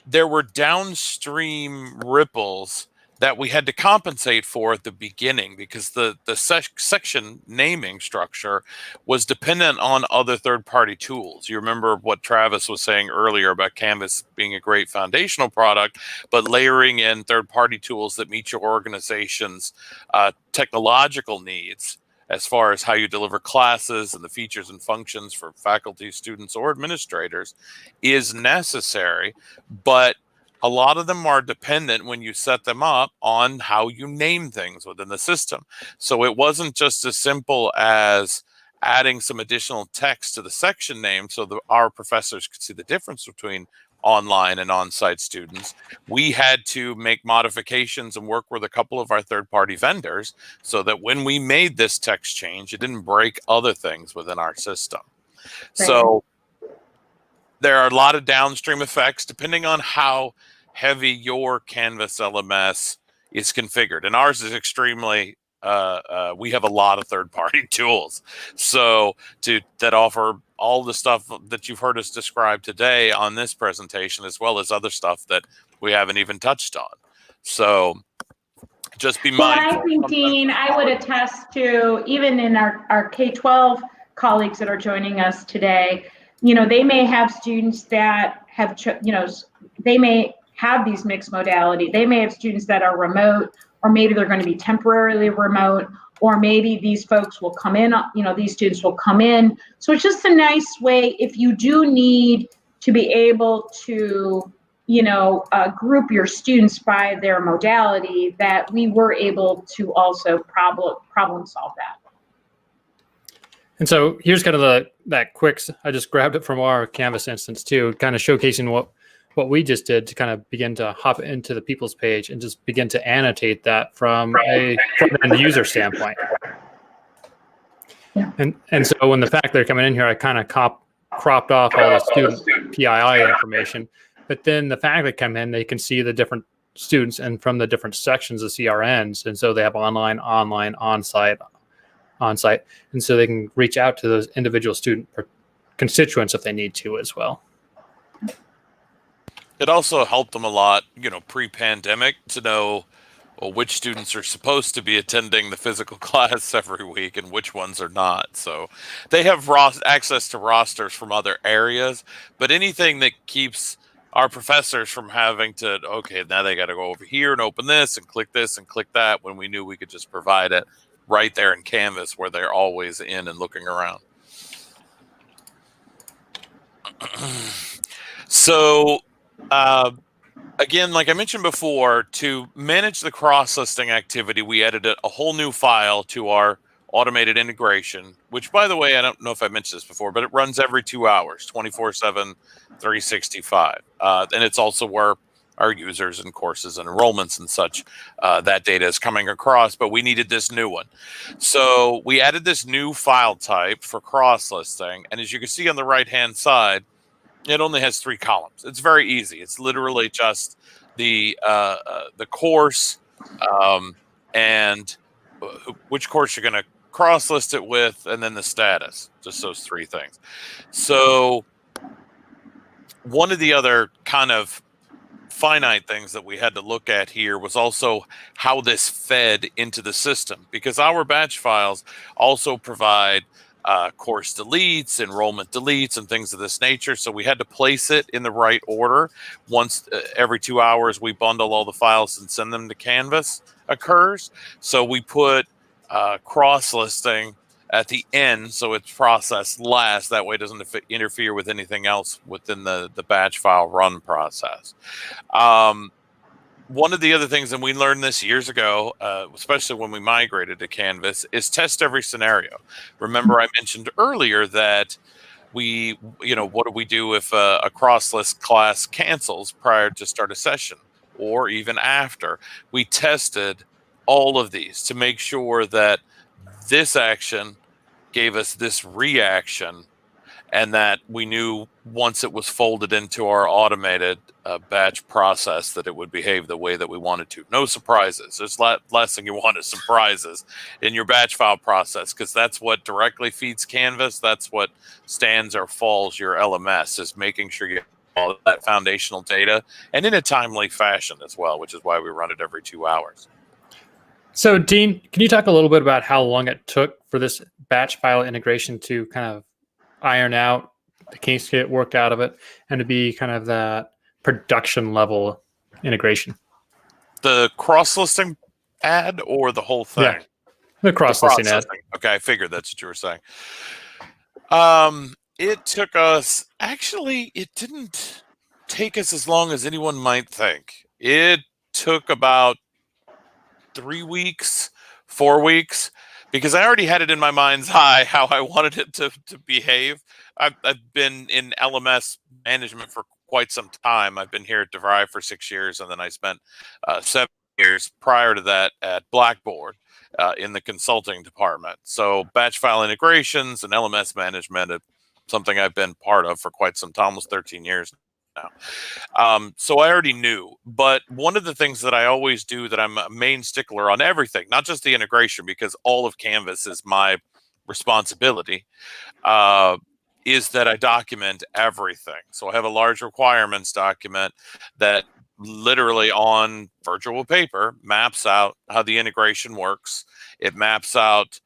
there were downstream ripples that we had to compensate for at the beginning because the section naming structure was dependent on other third-party tools. You remember what Travis was saying earlier about Canvas being a great foundational product, but layering in third-party tools that meet your organization's technological needs as far as how you deliver classes and the features and functions for faculty, students, or administrators is necessary, but a lot of them are dependent when you set them up on how you name things within the system. So it wasn't just as simple as adding some additional text to the section name so that our professors could see the difference between online and on-site students. We had to make modifications and work with a couple of our third-party vendors so that when we made this text change, it didn't break other things within our system. Right. So there are a lot of downstream effects depending on how heavy your Canvas LMS is configured. And ours is extremely, we have a lot of third-party tools. So that offer all the stuff that you've heard us describe today on this presentation, as well as other stuff that we haven't even touched on. So just be mindful. Well, I think, Dean, I would attest to, even in our K-12 colleagues that are joining us today, they may have students that have, they may have these mixed modality. They may have students that are remote, or maybe they're going to be temporarily remote, or maybe these folks will come in, these students will come in. So it's just a nice way if you do need to be able to, group your students by their modality, that we were able to also problem solve that. And so here's kind of that quick, I just grabbed it from our Canvas instance too, kind of showcasing what we just did to kind of begin to hop into the people's page and just begin to annotate that from a front-end user standpoint. Yeah. And so when the faculty are coming in here, I kind of cropped off all the student PII information, but then the faculty come in, they can see the different students and from the different sections of CRNs. And so they have online, on-site. And so they can reach out to those individual student constituents if they need to as well. It also helped them a lot, pre-pandemic, to know which students are supposed to be attending the physical class every week and which ones are not. So they have access to rosters from other areas, but anything that keeps our professors from having to, okay, now they got to go over here and open this and click that, when we knew we could just provide it right there in Canvas where they're always in and looking around. So, again, like I mentioned before, to manage the cross-listing activity, we added a whole new file to our automated integration, which, by the way, I don't know if I mentioned this before, but it runs every 2 hours, 24/7, 365. And it's also where our users and courses and enrollments and such, that data is coming across, but we needed this new one. So we added this new file type for cross-listing, and as you can see on the right-hand side, it only has 3 columns. It's very easy. It's literally just the course and which course you're going to cross-list it with, and then the status. Just those 3 things. So one of the other kind of finite things that we had to look at here was also how this fed into the system, because our batch files also provide course deletes, enrollment deletes, and things of this nature. So we had to place it in the right order. Once every 2 hours, we bundle all the files and send them to Canvas occurs. So we put cross-listing at the end, so it's processed last. That way it doesn't interfere with anything else within the batch file run process. One of the other things, and we learned this years ago, especially when we migrated to Canvas, is test every scenario. Remember, I mentioned earlier that what do we do if a cross-list class cancels prior to start a session or even after? We tested all of these to make sure that this action gave us this reaction, and that we knew once it was folded into our automated batch process that it would behave the way that we wanted to. No surprises. There's last thing you want is surprises in your batch file process, because that's what directly feeds Canvas. That's what stands or falls your LMS, is making sure you have all that foundational data, and in a timely fashion as well, which is why we run it every 2 hours. So Dean, can you talk a little bit about how long it took for this batch file integration to kind of iron out the kinks, get worked out of it, and to be kind of that production level integration? The cross-listing ad or the whole thing? Yeah, the cross-listing ad. Okay, I figured that's what you were saying. It took us, actually, it didn't take us as long as anyone might think. It took about 3 weeks, 4 weeks, because I already had it in my mind's eye how I wanted it to behave. I've been in LMS management for quite some time. I've been here at DeVry for 6 years, and then I spent 7 years prior to that at Blackboard in the consulting department. So batch file integrations and LMS management is something I've been part of for quite some time, almost 13 years now. So I already knew, but one of the things that I always do, that I'm a main stickler on everything, not just the integration, because all of Canvas is my responsibility, is that I document everything. So I have a large requirements document that literally on virtual paper maps out how the integration works. It maps out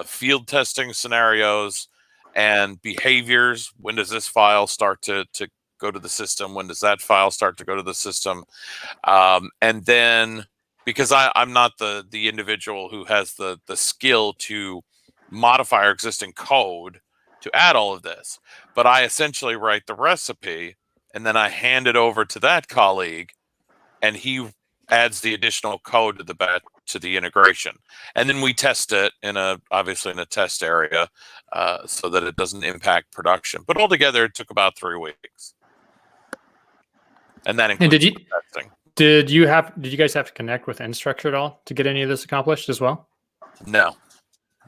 field testing scenarios and behaviors. When does this file start to go to the system? When does that file start to go to the system? And then, because I'm not the individual who has the skill to modify our existing code to add all of this, but I essentially write the recipe and then I hand it over to that colleague, and he adds the additional code to the integration, and then we test it obviously in a test area, so that it doesn't impact production. But altogether, it took about 3 weeks, and that includes testing. Did you guys have to connect with Instructure at all to get any of this accomplished as well?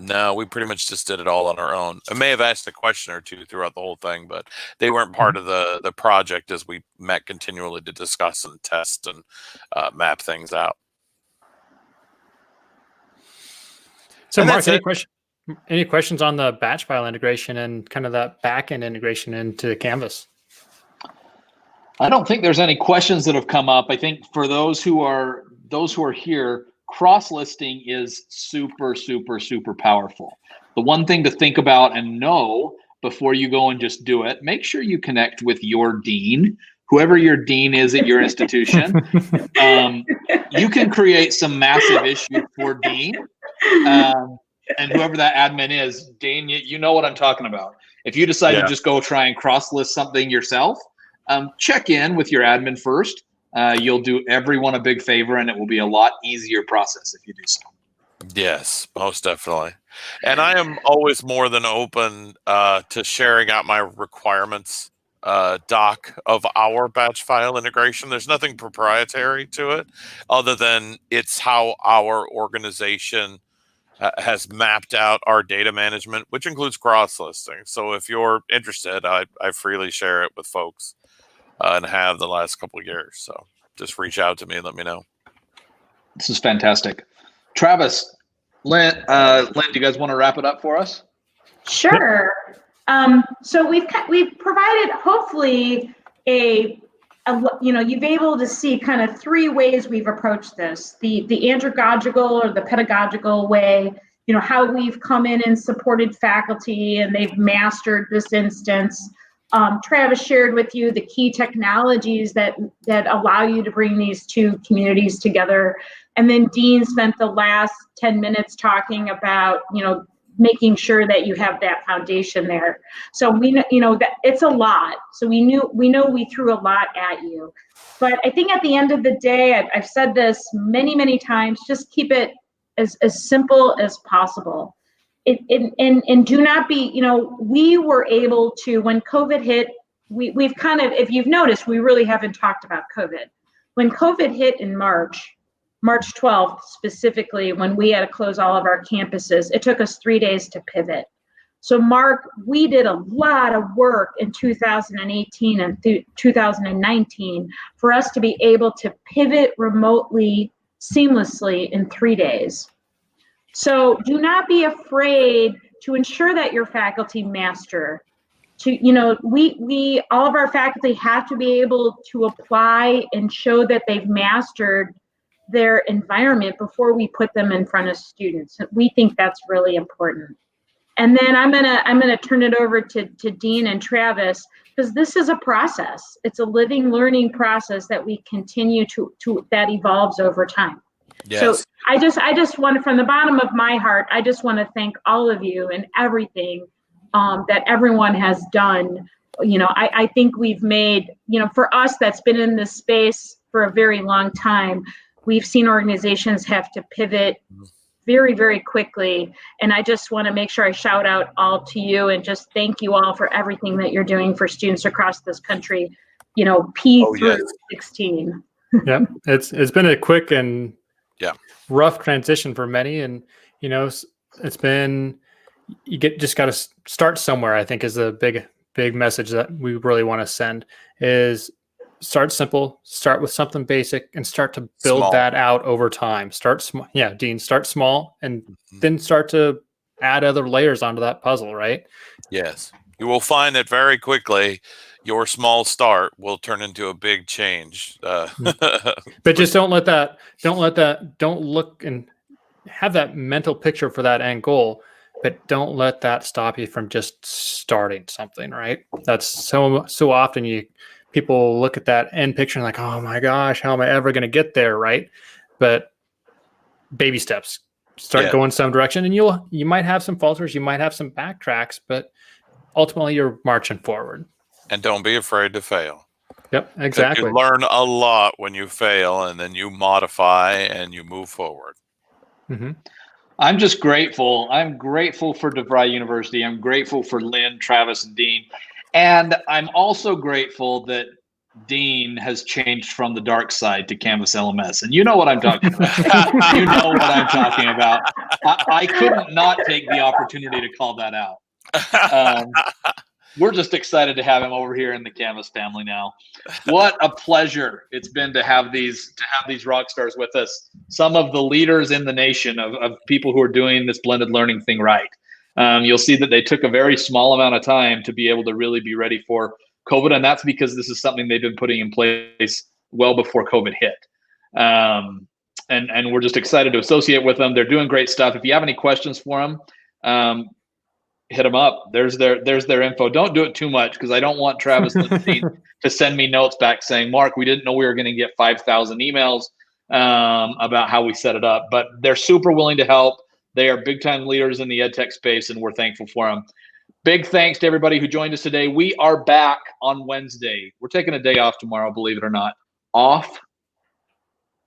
No, we pretty much just did it all on our own. I may have asked a question or two throughout the whole thing, but they weren't part of the project as we met continually to discuss and test and map things out. So, Mark, any questions on the batch file integration and kind of that back-end integration into Canvas? I don't think there's any questions that have come up. I think for those who are here, cross-listing is super, super, super powerful. The one thing to think about and know before you go and just do it, make sure you connect with your dean, whoever your dean is at your institution. You can create some massive issue for dean, and whoever that admin is, Dean, you know what I'm talking about. If you decide to just go try and cross-list something yourself, check in with your admin first. You'll do everyone a big favor, and it will be a lot easier process if you do so. Yes, most definitely. And I am always more than open to sharing out my requirements doc of our batch file integration. There's nothing proprietary to it other than it's how our organization has mapped out our data management, which includes cross-listing. So if you're interested, I freely share it with folks. And have the last couple of years. So just reach out to me and let me know. This is fantastic. Travis, Lynn, do you guys want to wrap it up for us? Sure. So we've provided hopefully you've been able to see kind of 3 ways we've approached this: the andragogical or the pedagogical way, how we've come in and supported faculty and they've mastered this instance. Travis shared with you the key technologies that allow you to bring these 2 communities together. And then Dean spent the last 10 minutes talking about, making sure that you have that foundation there. So we know that it's a lot. So we know we threw a lot at you. But I think at the end of the day, I've said this many, many times, just keep it as simple as possible. And do not be, we were able to, when COVID hit, we've kind of, if you've noticed, we really haven't talked about COVID. When COVID hit in March 12th specifically, when we had to close all of our campuses, it took us 3 days to pivot. So Mark, we did a lot of work in 2018 and 2019 for us to be able to pivot remotely seamlessly in 3 days. So do not be afraid to ensure that your faculty master. All of our faculty have to be able to apply and show that they've mastered their environment before we put them in front of students. We think that's really important. And then I'm gonna turn it over to Dean and Travis, because this is a process. It's a living, learning process that we continue to that evolves over time. Yes. So I just want to, from the bottom of my heart, I just want to thank all of you and everything that everyone has done. I think we've made, for us that's been in this space for a very long time, we've seen organizations have to pivot very, very quickly. And I just want to make sure I shout out all to you and just thank you all for everything that you're doing for students across this country, P through 16. Yeah, it's been a quick and rough transition for many, and it's been, just got to start somewhere. I think is a big message that we really want to send is start simple, start with something basic, and start to build that out over time. Start small. Yeah, Dean, start small, and then start to add other layers onto that puzzle. Right? Yes, you will find that very quickly. Your small start will turn into a big change. But just don't look and have that mental picture for that end goal, but don't let that stop you from just starting something, right? That's so often people look at that end picture and like, oh my gosh, how am I ever going to get there, right? But baby steps, start going some direction, and you might have some falters, you might have some backtracks, but ultimately you're marching forward. And don't be afraid to fail. Yep, exactly. You learn a lot when you fail, and then you modify and you move forward. Mm-hmm. I'm just grateful. I'm grateful for DeVry University. I'm grateful for Lynn, Travis, and Dean. And I'm also grateful that Dean has changed from the dark side to Canvas LMS. And you know what I'm talking about. You know what I'm talking about. I couldn't not take the opportunity to call that out. We're just excited to have him over here in the Canvas family now. What a pleasure it's been to have these rock stars with us. Some of the leaders in the nation of people who are doing this blended learning thing right. You'll see that they took a very small amount of time to be able to really be ready for COVID, and that's because this is something they've been putting in place well before COVID hit. And we're just excited to associate with them. They're doing great stuff. If you have any questions for them, hit them up. There's their info. Don't do it too much, because I don't want Travis and Dean to send me notes back saying, Mark, we didn't know we were going to get 5,000 emails about how we set it up. But they're super willing to help. They are big time leaders in the EdTech space, and we're thankful for them. Big thanks to everybody who joined us today. We are back on Wednesday. We're taking a day off tomorrow, believe it or not, off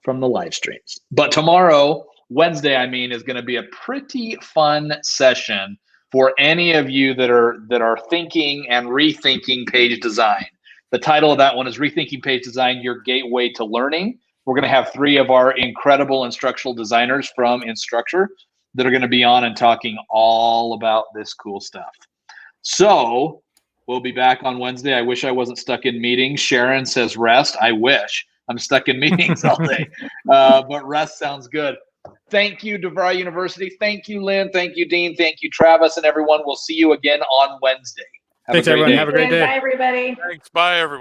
from the live streams. But tomorrow, Wednesday, is going to be a pretty fun session for any of you that are thinking and rethinking page design. The title of that one is Rethinking Page Design, Your Gateway to Learning. We're going to have 3 of our incredible instructional designers from Instructure that are going to be on and talking all about this cool stuff. So we'll be back on Wednesday. I wish I wasn't stuck in meetings. Sharon says rest. I wish. I'm stuck in meetings all day. But rest sounds good. Thank you, DeVry University. Thank you, Lynn. Thank you, Dean. Thank you, Travis, and everyone. We'll see you again on Wednesday. Thanks, everyone. Have a great day. Bye, everybody. Thanks. Bye, everyone.